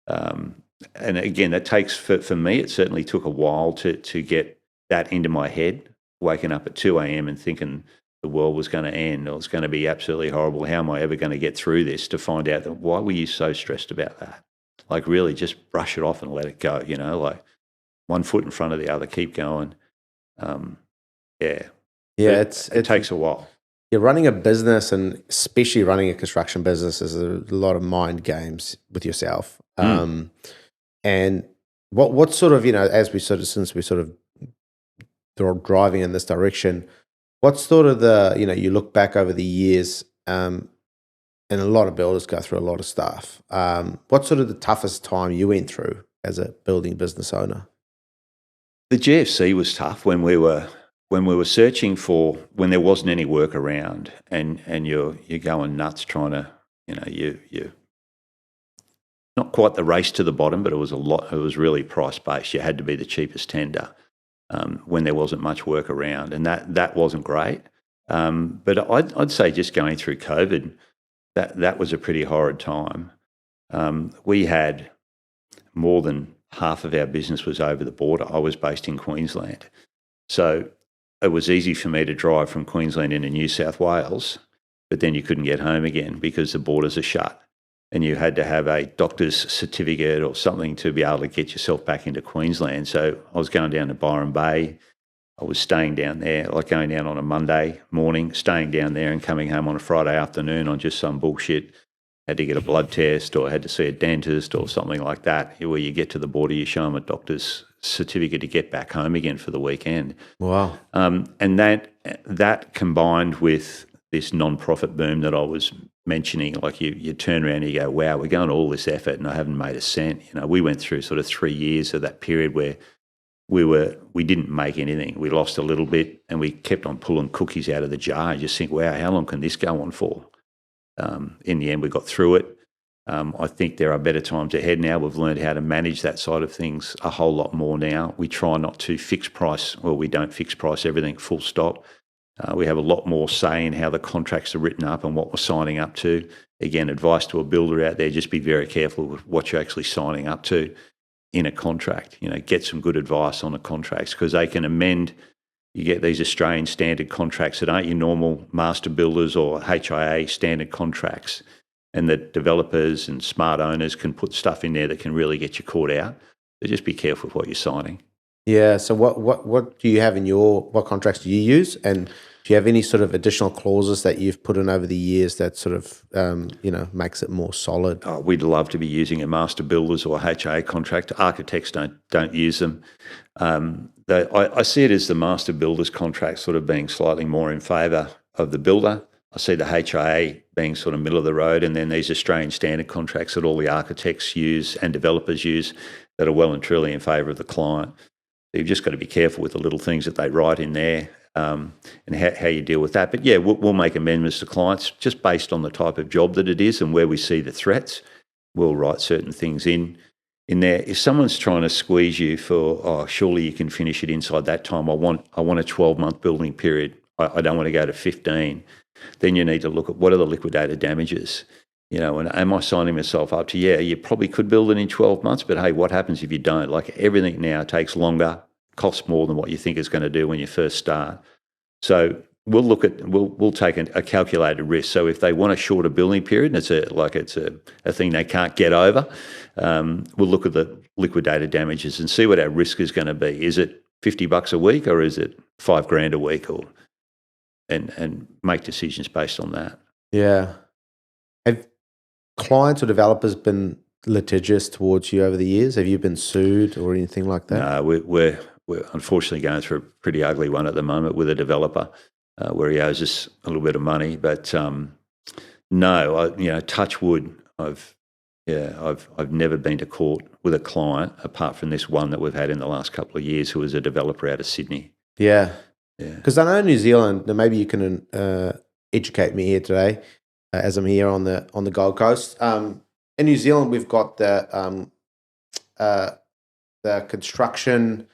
A: And again, that takes, for me, it certainly took a while to get that into my head, waking up at 2 a.m. and thinking the world was going to end or it's going to be absolutely horrible. How am I ever going to get through this? To find out that why were you so stressed about that? Like really just brush it off and let it go, like one foot in front of the other, keep going. It takes a while.
B: You're running a business, and especially running a construction business, is a lot of mind games with yourself. And what sort of, since we sort of driving in this direction, what's sort of you look back over the years, and a lot of builders go through a lot of stuff. What's sort of the toughest time you went through as a building business owner?
A: The GFC was tough when we were searching for, when there wasn't any work around, and you're going nuts trying to, you not quite the race to the bottom, but it was really price based. You had to be the cheapest tender when there wasn't much work around, and that wasn't great. But I'd say just going through COVID, that was a pretty horrid time. We had more than half of our business was over the border. I was based in Queensland. So it was easy for me to drive from Queensland into New South Wales, but then you couldn't get home again because the borders are shut, and you had to have a doctor's certificate or something to be able to get yourself back into Queensland. So I was going down to Byron Bay. I was staying down there, like going down on a Monday morning, staying down there and coming home on a Friday afternoon on just some bullshit. Had to get a blood test or had to see a dentist or something like that, where you get to the border, you show them a doctor's certificate to get back home again for the weekend.
B: Wow.
A: And that combined with this non-profit boom that I was mentioning, like you turn around and you go, wow, we're going to all this effort and I haven't made a cent. We went through sort of 3 years of that period where we didn't make anything. We lost a little bit and we kept on pulling cookies out of the jar. You just think, wow, how long can this go on for? In the end, we got through it. I think there are better times ahead now. We've learned how to manage that side of things a whole lot more now. We try not to fix price. Well, we don't fix price everything, full stop. We have a lot more say in how the contracts are written up and what we're signing up to. Again, advice to a builder out there, just be very careful with what you're actually signing up to. in a contract. Get some good advice on the contracts, because they can amend. You get these Australian standard contracts that aren't your normal master builders or HIA standard contracts, and the developers and smart owners can put stuff in there that can really get you caught out. So just be careful with what you're signing.
B: Yeah. So what do you have in what contracts do you use, and do you have any sort of additional clauses that you've put in over the years that sort of makes it more solid?
A: Oh, we'd love to be using a master builders or HIA contract. Architects don't use them. I see it as the master builders contract sort of being slightly more in favour of the builder. I see the HIA being sort of middle of the road, and then these Australian standard contracts that all the architects use and developers use that are well and truly in favour of the client. You've just got to be careful with the little things that they write in there, and how you deal with that. But yeah, we'll make amendments to clients just based on the type of job that it is and where we see the threats. We'll write certain things in there. If someone's trying to squeeze you for, surely you can finish it inside that time. I want a 12-month building period. I don't want to go to 15. Then you need to look at what are the liquidated damages. And am I signing myself up to, you probably could build it in 12 months, but hey, what happens if you don't? Like, everything now takes longer, costs more than what you think it's going to do when you first start. So we'll take a calculated risk. So if they want a shorter building period, and it's a thing they can't get over, we'll look at the liquidated damages and see what our risk is going to be. Is it $50 a week, or is it $5,000 a week, and make decisions based on that.
B: Yeah. Have clients or developers been litigious towards you over the years? Have you been sued or anything like that?
A: No, we're unfortunately going through a pretty ugly one at the moment with a developer where he owes us a little bit of money. But no, touch wood, I've never been to court with a client apart from this one that we've had in the last couple of years, who was a developer out of Sydney.
B: Yeah.
A: Yeah.
B: Because I know New Zealand, and maybe you can educate me here today, as I'm here on the Gold Coast. In New Zealand, we've got the construction.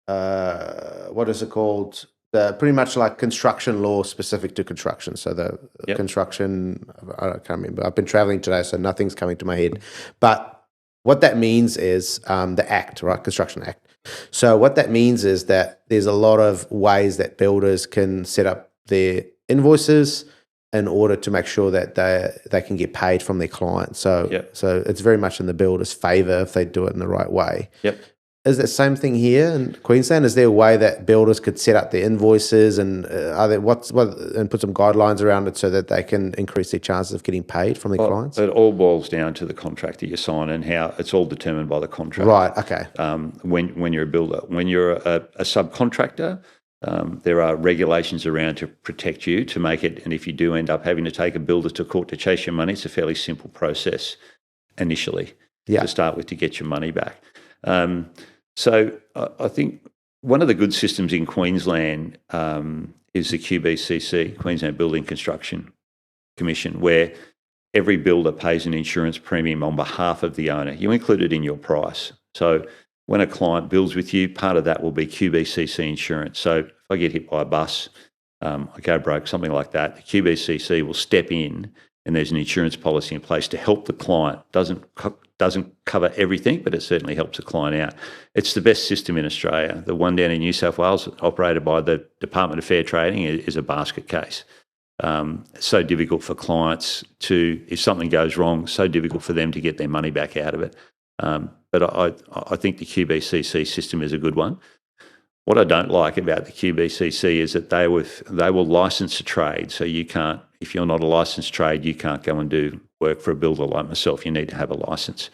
B: What is it called? Pretty much like construction law specific to construction. So the construction, I can't remember. I've been traveling today, so nothing's coming to my head. But what that means is the Act, right? Construction Act. So what that means is that there's a lot of ways that builders can set up their invoices in order to make sure that they can get paid from their clients. So it's very much in the builder's favour if they do it in the right way.
A: Yep.
B: Is that the same thing here in Queensland? Is there a way that builders could set up their invoices, and and put some guidelines around it so that they can increase their chances of getting paid from their clients?
A: It all boils down to the contract that you sign, and how it's all determined by the contract.
B: Right. Okay.
A: When you're a builder, when you're a subcontractor, there are regulations around to protect you, to make it. And if you do end up having to take a builder to court to chase your money, it's a fairly simple process initially to start with to get your money back. So I think one of the good systems in Queensland is the QBCC, Queensland Building Construction Commission, where every builder pays an insurance premium on behalf of the owner. You include it in your price. So when a client builds with you, part of that will be QBCC insurance. So if I get hit by a bus, I go broke, something like that, the QBCC will step in, and there's an insurance policy in place to help the client. Doesn't cover everything, but it certainly helps the client out. It's the best system in Australia. The one down in New South Wales, operated by the Department of Fair Trading, is a basket case. It's so difficult for clients if something goes wrong, so difficult for them to get their money back out of it. But I think the QBCC system is a good one. What I don't like about the QBCC is that they will license a trade. So you can't, if you're not a licensed trade, you can't go and do work for a builder like myself. You need to have a license.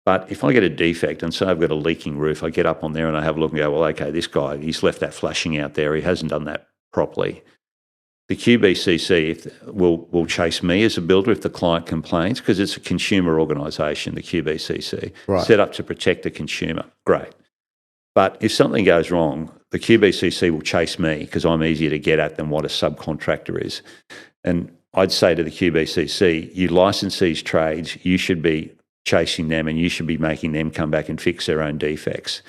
A: But if I get a defect and say I've got a leaking roof, I get up on there and I have a look and go, well, okay, this guy, he's left that flashing out there. He hasn't done that properly. The QBCC will chase me as a builder if the client complains, because it's a consumer organisation, the QBCC, set up to protect the consumer. Great. But if something goes wrong, the QBCC will chase me because I'm easier to get at than what a subcontractor is. And I'd say to the QBCC, you license these trades, you should be chasing them, and you should be making them come back and fix their own defects.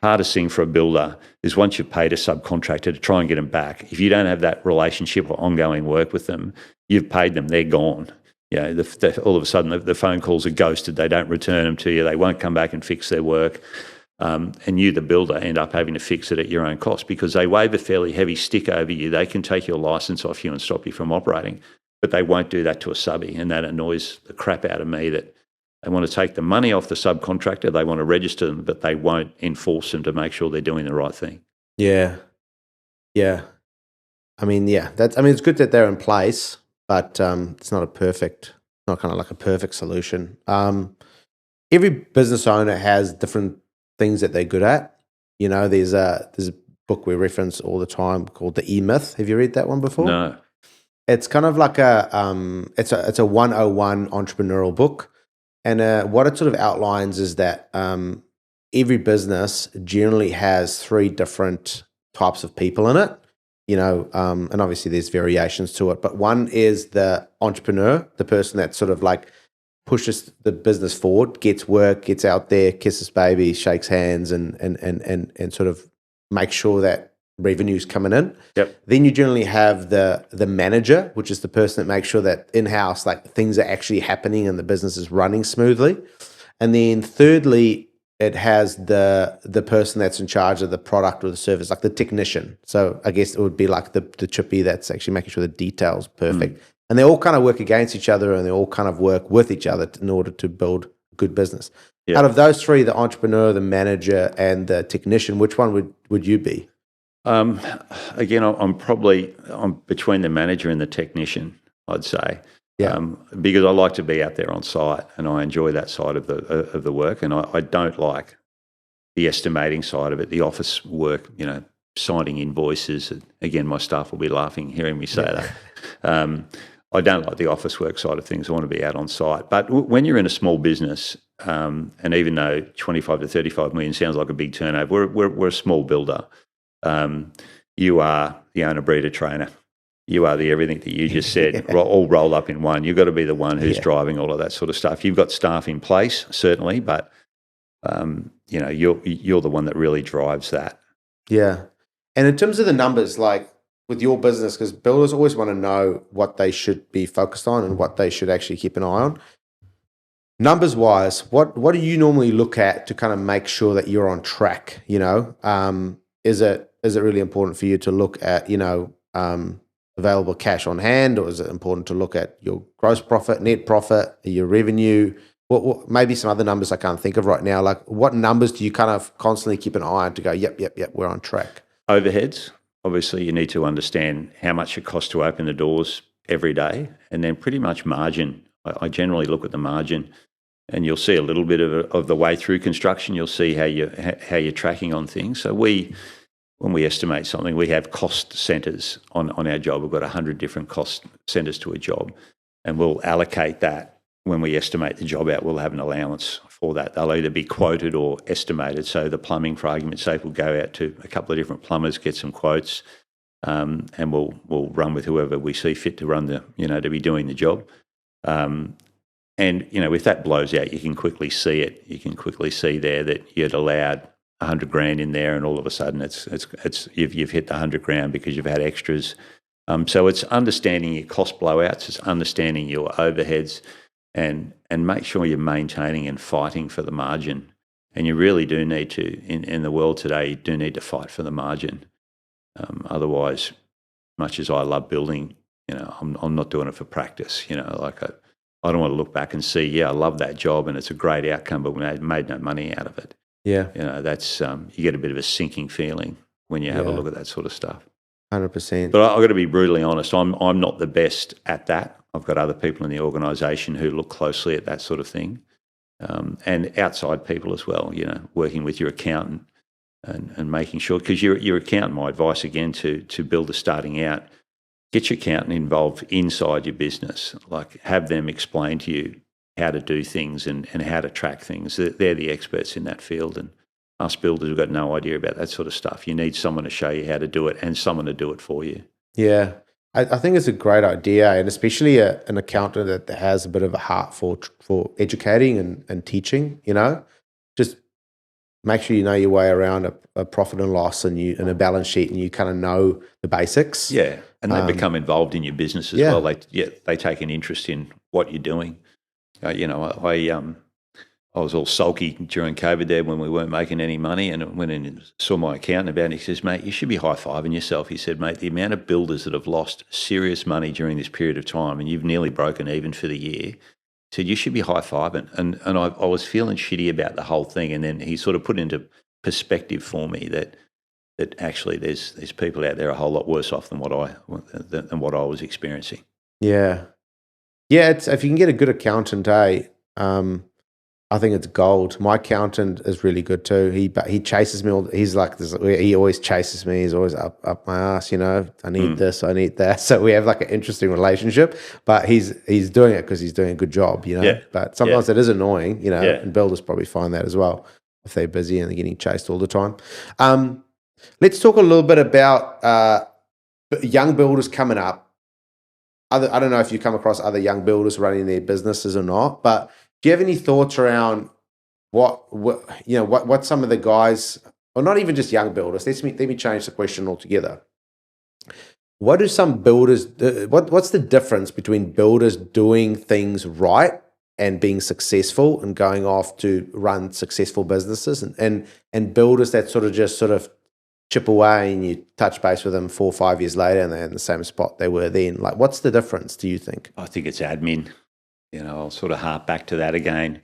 A: Hardest thing for a builder is once you've paid a subcontractor to try and get them back. If you don't have that relationship or ongoing work with them, you've paid them, they're gone. all of a sudden the phone calls are ghosted. They don't return them to you. They won't come back and fix their work. And you, the builder, end up having to fix it at your own cost because they wave a fairly heavy stick over you. They can take your license off you and stop you from operating, but they won't do that to a subby, and that annoys the crap out of me that they want to take the money off the subcontractor, they want to register them, but they won't enforce them to make sure they're doing the right thing.
B: Yeah. Yeah. It's good that they're in place, but it's not not kind of like a perfect solution. Every business owner has different things that they're good at. There's a book we reference all the time called The E-Myth. Have you read that one before?
A: No.
B: It's kind of like it's a 101 entrepreneurial book. And what it sort of outlines is that every business generally has 3 different types of people in it, and obviously there's variations to it. But one is the entrepreneur, the person that sort of like pushes the business forward, gets work, gets out there, kisses baby, shakes hands, and sort of makes sure that revenue's coming in.
A: Yep.
B: Then you generally have the manager, which is the person that makes sure that in-house like things are actually happening and the business is running smoothly. And then thirdly, it has the person that's in charge of the product or the service, like the technician. So I guess it would be like the chippy that's actually making sure the detail's perfect. And they all kind of work against each other and they all kind of work with each other in order to build good business. Yeah. Out of those 3, the entrepreneur, the manager, and the technician, which one would you be?
A: Again, I'm between the manager and the technician, I'd say.
B: Yeah.
A: Because I like to be out there on site and I enjoy that side of the work, and I don't like the estimating side of it, the office work, signing invoices. Again, my staff will be laughing hearing me say that. I don't like the office work side of things. I want to be out on site. But when you're in a small business, and even though 25 to 35 million sounds like a big turnover, we're a small builder. You are the owner, breeder, trainer. You are the everything that you just said, all rolled up in one. You've got to be the one who's driving all of that sort of stuff. You've got staff in place, certainly, but you're the one that really drives that.
B: Yeah. And in terms of the numbers, like with your business, because builders always want to know what they should be focused on and what they should actually keep an eye on. Numbers wise, what do you normally look at to kind of make sure that you're on track? Is it really important for you to look at, available cash on hand, or is it important to look at your gross profit, net profit, your revenue? What maybe some other numbers I can't think of right now. Like what numbers do you kind of constantly keep an eye on to go, yep, we're on track?
A: Overheads. Obviously, you need to understand how much it costs to open the doors every day, and then pretty much margin. I generally look at the margin, and you'll see a little bit of the way through construction. You'll see how you're tracking on things. So when we estimate something, we have cost centres on our job. We've got 100 different cost centres to a job, and we'll allocate that. When we estimate the job out, we'll have an allowance for that. They'll either be quoted or estimated. So the plumbing, for argument's sake, will go out to a couple of different plumbers, get some quotes, and we'll run with whoever we see fit to run to be doing the job. And if that blows out, you can quickly see it. You can quickly see there that you'd allowed $100,000 in there, and all of a sudden you've hit the $100,000 because you've had extras. So it's understanding your cost blowouts, it's understanding your overheads, and make sure you're maintaining and fighting for the margin. And you really do need to, in the world today, you do need to fight for the margin. Otherwise, much as I love building, I'm not doing it for practice. I don't want to look back and see, I love that job and it's a great outcome, but we made no money out of it.
B: Yeah.
A: That's you get a bit of a sinking feeling when you have a look at that sort of stuff.
B: 100%.
A: But I've got to be brutally honest. I'm not the best at that. I've got other people in the organisation who look closely at that sort of thing, and outside people as well. Working with your accountant and making sure, because your accountant. My advice again to builders starting out: get your accountant involved inside your business. Like have them explain to you how to do things and how to track things. They're the experts in that field, and us builders have got no idea about that sort of stuff. You need someone to show you how to do it and someone to do it for you.
B: Yeah, I think it's a great idea, and especially an accountant that has a bit of a heart for educating and teaching. Just make sure you know your way around a profit and loss and a balance sheet, and you kind of know the basics.
A: Yeah, and they become involved in your business as well. They take an interest in what you're doing. I was all sulky during COVID there when we weren't making any money, and I went in and saw my accountant about it. He says, mate, you should be high-fiving yourself. He said, mate, the amount of builders that have lost serious money during this period of time, and you've nearly broken even for the year, he said, you should be high-fiving. And I was feeling shitty about the whole thing, and then he sort of put into perspective for me that actually there's people out there a whole lot worse off than what I was experiencing.
B: Yeah. Yeah, if you can get a good accountant, I think it's gold. My accountant is really good too. He chases me. He's like this. He always chases me. He's always up my ass. I need this. I need that. So we have like an interesting relationship. But he's doing it because he's doing a good job.
A: Yeah.
B: But sometimes it is annoying.
A: Yeah.
B: And builders probably find that as well if they're busy and they're getting chased all the time. Let's talk a little bit about young builders coming up. I don't know if you come across other young builders running their businesses or not, but do you have any thoughts around what some of the guys, or not even just young builders? Let me change the question altogether. What do some builders? What's the difference between builders doing things right and being successful and going off to run successful businesses, and builders that sort of chip away and you touch base with them 4 or 5 years later and they're in the same spot they were then? Like, what's the difference, do you think?
A: I think it's admin. I'll sort of harp back to that again.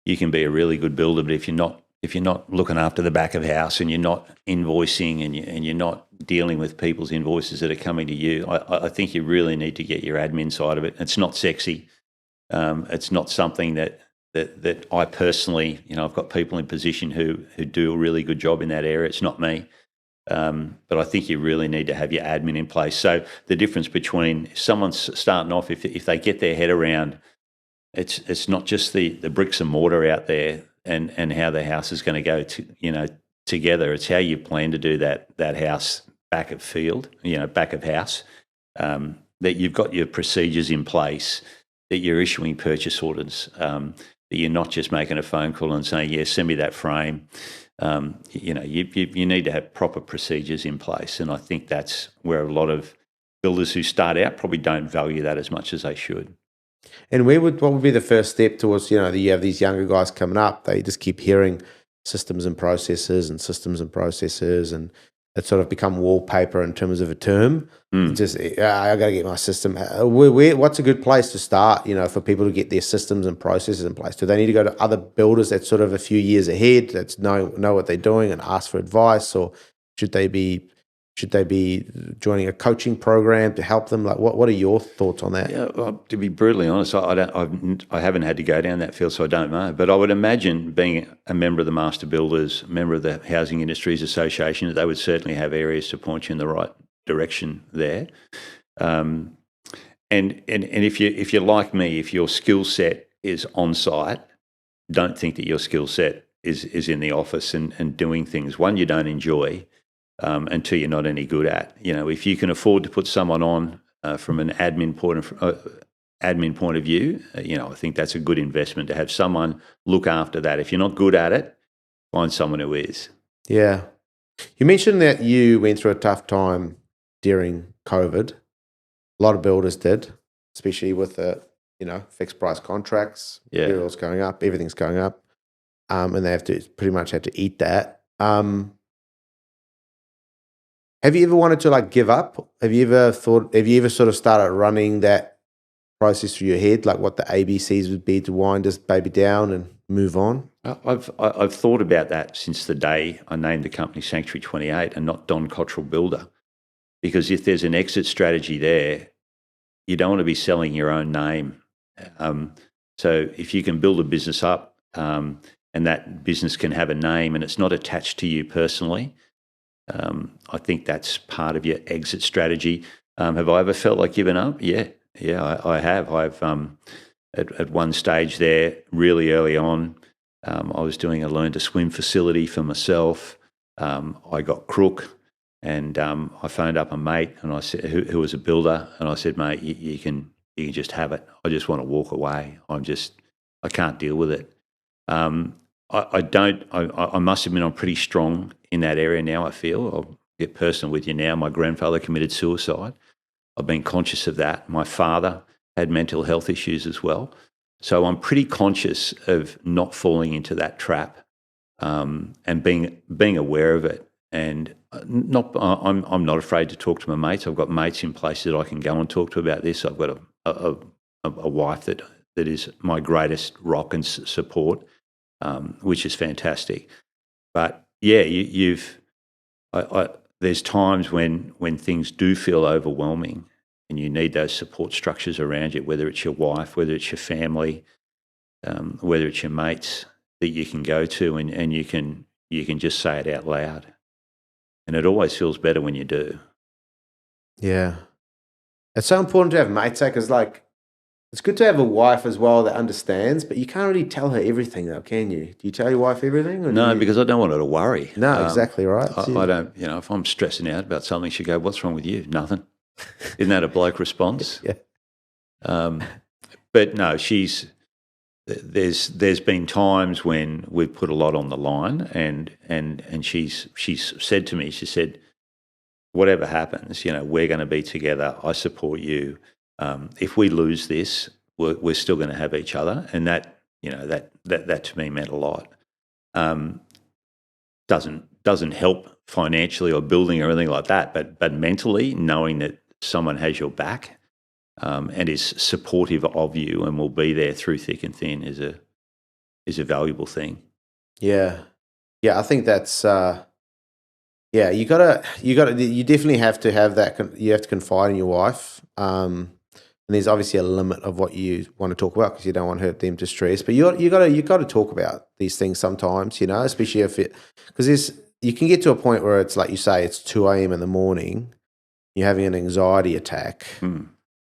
A: You can be a really good builder, but if you're not looking after the back of house and you're not invoicing and you're not dealing with people's invoices that are coming to you, I think you really need to get your admin side of it. It's not sexy. It's not something that I personally, I've got people in position who do a really good job in that area. It's not me. But I think you really need to have your admin in place. So the difference between someone's starting off, if they get their head around, it's not just the bricks and mortar out there and how the house is going to go together. It's how you plan to do that house back of field, back of house, that you've got your procedures in place, that you're issuing purchase orders, that you're not just making a phone call and saying, yeah, send me that frame. You need to have proper procedures in place. And I think that's where a lot of builders who start out probably don't value that as much as they should.
B: And what would be the first step towards, you have these younger guys coming up, they just keep hearing systems and processes, and it sort of become wallpaper in terms of a term. Just, I got to get my system. What's a good place to start, for people to get their systems and processes in place? Do they need to go to other builders that's sort of a few years ahead, that know what they're doing and ask for advice? Or should they be joining a coaching program to help them? Like, what are your thoughts on that?
A: Yeah, well, to be brutally honest, I haven't had to go down that field, so I don't know. But I would imagine, being a member of the Master Builders, a member of the Housing Industries Association, that they would certainly have areas to point you in the right direction there. And if you're like me, if your skill set is on site, don't think that your skill set is in the office and doing things, one, you don't enjoy, and two, you're not any good at. If you can afford to put someone on from an admin point of view, I think that's a good investment to have someone look after that. If you're not good at it, find someone who is.
B: Yeah. You mentioned that you went through a tough time during COVID. A lot of builders did, especially with the, fixed price contracts, materials going up, everything's going up, and they pretty much had to eat that. Have you ever wanted to give up? Have you ever sort of started running that process through your head, like what the ABCs would be to wind this baby down and move on?
A: I've thought about that since the day I named the company Sanctuary 28 and not Don Cotterill Builder, because if there's an exit strategy there, you don't want to be selling your own name. So if you can build a business up and that business can have a name and it's not attached to you personally, I think that's part of your exit strategy. Have I ever felt like giving up? Yeah, I have. I've at one stage there, really early on, I was doing a learn to swim facility for myself. I got crook, and I phoned up a mate, and I said, who was a builder, and I said, mate, you can just have it. I just want to walk away. I can't deal with it. I must admit I'm pretty strong in that area now, I feel. I'll get personal with you now. My grandfather committed suicide. I've been conscious of that. My father had mental health issues as well. So I'm pretty conscious of not falling into that trap, and being aware of it. And I'm not afraid to talk to my mates. I've got mates in places that I can go and talk to about this. I've got a wife that is my greatest rock and support, which is fantastic. But yeah, there's times when things do feel overwhelming, and you need those support structures around you, whether it's your wife, whether it's your family, whether it's your mates that you can go to, and you can just say it out loud. And it always feels better when you do.
B: Yeah. It's so important to have mates, because like, it's good to have a wife as well that understands, but you can't really tell her everything though, can you? Do you tell your wife everything? Or
A: No, because I don't want her to worry.
B: No, exactly right.
A: I don't, if I'm stressing out about something, she'll go, "What's wrong with you?" "Nothing." Isn't that a bloke response?
B: Yeah.
A: But no, there's been times when we've put a lot on the line, and she's said to me, she said, "Whatever happens, we're going to be together. I support you. If we lose this, we're still going to have each other." And that to me meant a lot. Doesn't help financially or building or anything like that, but mentally, knowing that someone has your back, and is supportive of you and will be there through thick and thin is a valuable thing.
B: Yeah. I think that's you definitely have to have that. You have to confide in your wife. And there's obviously a limit of what you want to talk about, because you don't want to hurt them to stress. But you got to talk about these things sometimes, especially because you can get to a point where it's like you say, it's 2 a.m. in the morning, you're having an anxiety attack,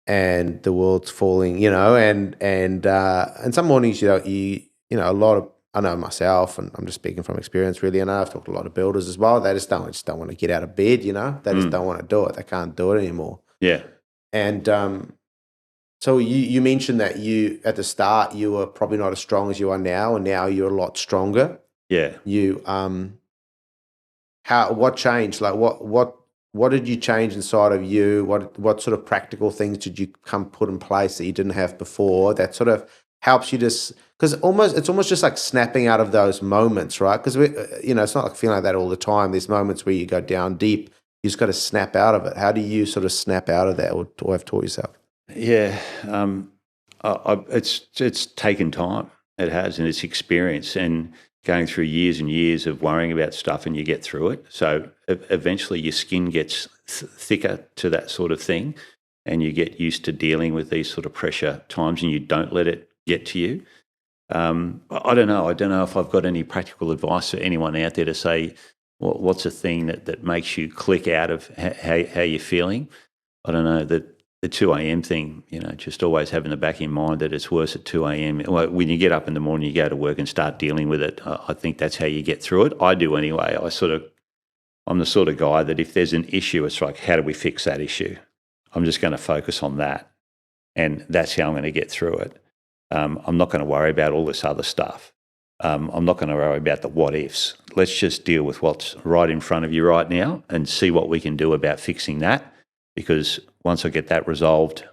B: and the world's falling, and some mornings, a lot of, I know myself, and I'm just speaking from experience really, and I've talked to a lot of builders as well. They just don't want to get out of bed, they just don't want to do it. They can't do it anymore.
A: Yeah.
B: And so you mentioned that you, at the start, you were probably not as strong as you are now, and now you're a lot stronger.
A: Yeah.
B: What changed? Like what did you change inside of you? What sort of practical things did you put in place that you didn't have before, that sort of helps you just, because it's almost just like snapping out of those moments, right? Because it's not like feeling like that all the time. There's moments where you go down deep. You just got to snap out of it. How do you sort of snap out of that, or have taught yourself?
A: Yeah, it's taken time. It has, and it's experience, and going through years and years of worrying about stuff, and you get through it. So eventually your skin gets thicker to that sort of thing, and you get used to dealing with these sort of pressure times, and you don't let it get to you. I don't know. I don't know if I've got any practical advice for anyone out there to say, what's a thing that makes you click out of how you're feeling? I don't know, that the 2 a.m. thing, just always having the back in mind that it's worse at 2 a.m. When you get up in the morning, you go to work and start dealing with it. I think that's how you get through it. I do anyway. I'm the sort of guy that if there's an issue, it's like, how do we fix that issue? I'm just going to focus on that, and that's how I'm going to get through it. I'm not going to worry about all this other stuff. I'm not going to worry about the what ifs. Let's just deal with what's right in front of you right now and see what we can do about fixing that, because once I get that resolved,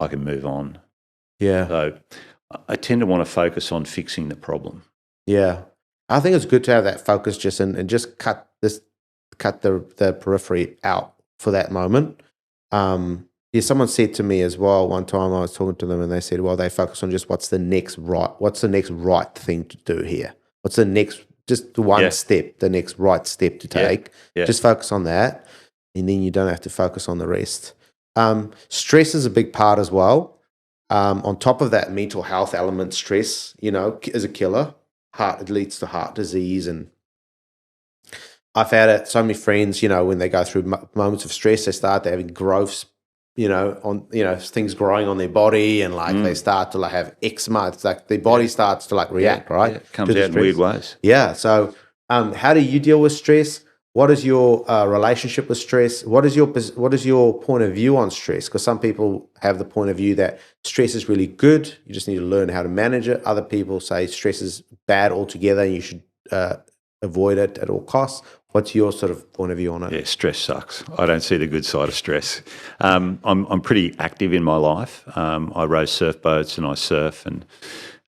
A: I can move on.
B: Yeah.
A: So I tend to want to focus on fixing the problem.
B: Yeah. I think it's good to have that focus just and just cut the periphery out for that moment. Someone said to me as well one time, I was talking to them, and they said, well, they focus on just what's the next right thing to do here? What's the next, just one step, the next right step to take?
A: Yeah.
B: Just focus on that, and then you don't have to focus on the rest. Stress is a big part as well. On top of that mental health element, stress, is a killer. It leads to heart disease, and I've had it. So many friends, when they go through moments of stress, they start having growths, things growing on their body, and they start to have eczema. It's like their body starts to react, right?
A: Yeah. It comes out in weird ways.
B: Yeah. So, how do you deal with stress? What is your relationship with stress? What is your point of view on stress? Because some people have the point of view that stress is really good. You just need to learn how to manage it. Other people say stress is bad altogether, and you should avoid it at all costs. What's your sort of point of view on it?
A: Yeah, stress sucks. I don't see the good side of stress. I'm pretty active in my life. I row surf boats and I surf, and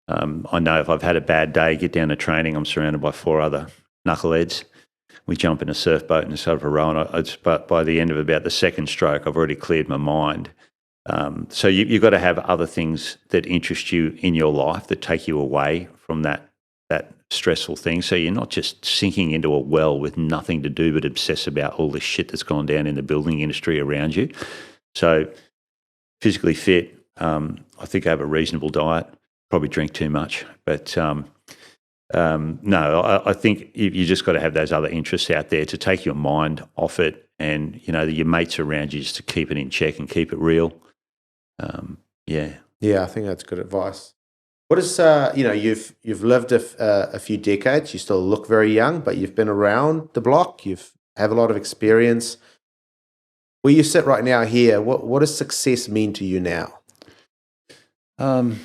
A: I know if I've had a bad day, get down to training, I'm surrounded by 4 other knuckleheads. We jump in a surf boat and sort of a row, and but by the end of about the second stroke, I've already cleared my mind. So you've got to have other things that interest you in your life that take you away from that stressful thing. So you're not just sinking into a well with nothing to do but obsess about all the shit that's gone down in the building industry around you. So physically fit, I think I have a reasonable diet, probably drink too much, but no, I think you just got to have those other interests out there to take your mind off it, and your mates around you just to keep it in check and keep it real.
B: Yeah, I think that's good advice. What is you've lived a few decades. You still look very young, but you've been around the block. You have a lot of experience. Where you sit right now here, what does success mean to you now?
A: I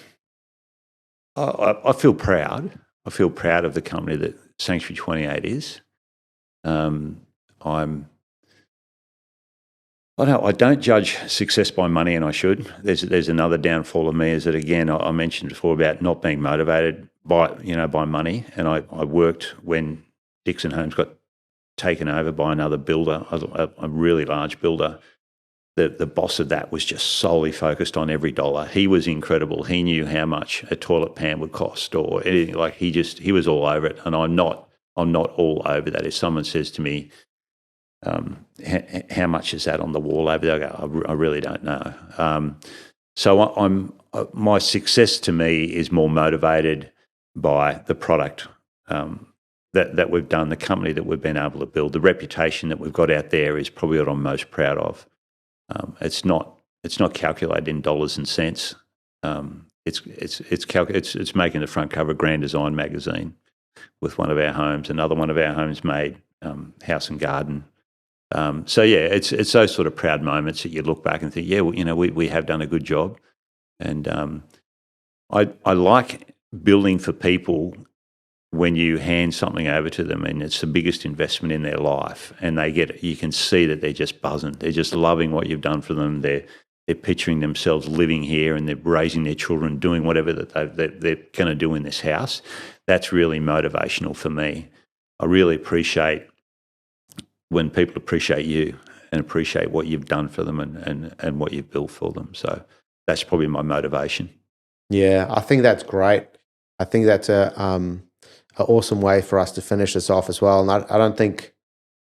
A: feel proud. I feel proud of the company that Sanctuary 28 is. I don't judge success by money, and I should. There's another downfall of me, is that, again, I mentioned before about not being motivated by money. And I worked when Dixon Homes got taken over by another builder, a really large builder. The boss of that was just solely focused on every dollar. He was incredible. He knew how much a toilet pan would cost or anything. Like, he was all over it, and I'm not all over that. If someone says to me, how much is that on the wall over there? I go, I really don't know. So my success to me is more motivated by the product that we've done, the company that we've been able to build, the reputation that we've got out there is probably what I'm most proud of. It's not calculated in dollars and cents. It's making the front cover of Grand Design magazine with one of our homes. Another one of our homes made House and Garden. So yeah, it's those sort of proud moments that you look back and think, yeah, well, we have done a good job. And I like building for people when you hand something over to them and it's the biggest investment in their life, and you can see that they're just buzzing. They're just loving what you've done for them. They're picturing themselves living here, and they're raising their children, doing whatever that they're going to do in this house. That's really motivational for me. I really appreciate when people appreciate you and appreciate what you've done for them and what you've built for them. So that's probably my motivation.
B: Yeah, I think that's great. I think that's an awesome way for us to finish this off as well. And I don't think,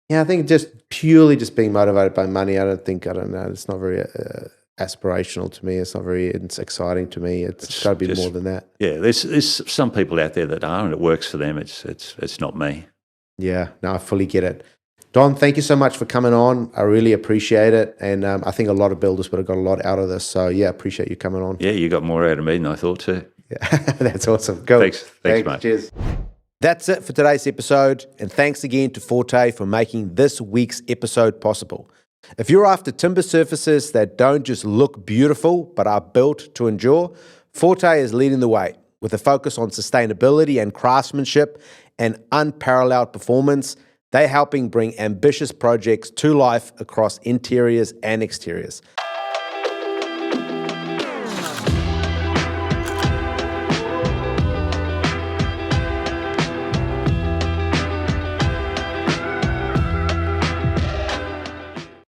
B: I think just purely just being motivated by money, I don't know, it's not very aspirational to me. It's not very exciting to me. It's got to be more than that.
A: Yeah, there's some people out there that are, and it works for them. It's not me.
B: Yeah, no, I fully get it. Don, thank you so much for coming on. I really appreciate it. And I think a lot of builders would have got a lot out of this. So, yeah, appreciate you coming on.
A: Yeah, you got more out of me than I thought too.
B: Yeah, that's awesome. Go.
A: Thanks, mate.
B: Cheers. That's it for today's episode. And thanks again to Forte for making this week's episode possible. If you're after timber surfaces that don't just look beautiful but are built to endure, Forte is leading the way with a focus on sustainability and craftsmanship and unparalleled performance. They're helping bring ambitious projects to life across interiors and exteriors.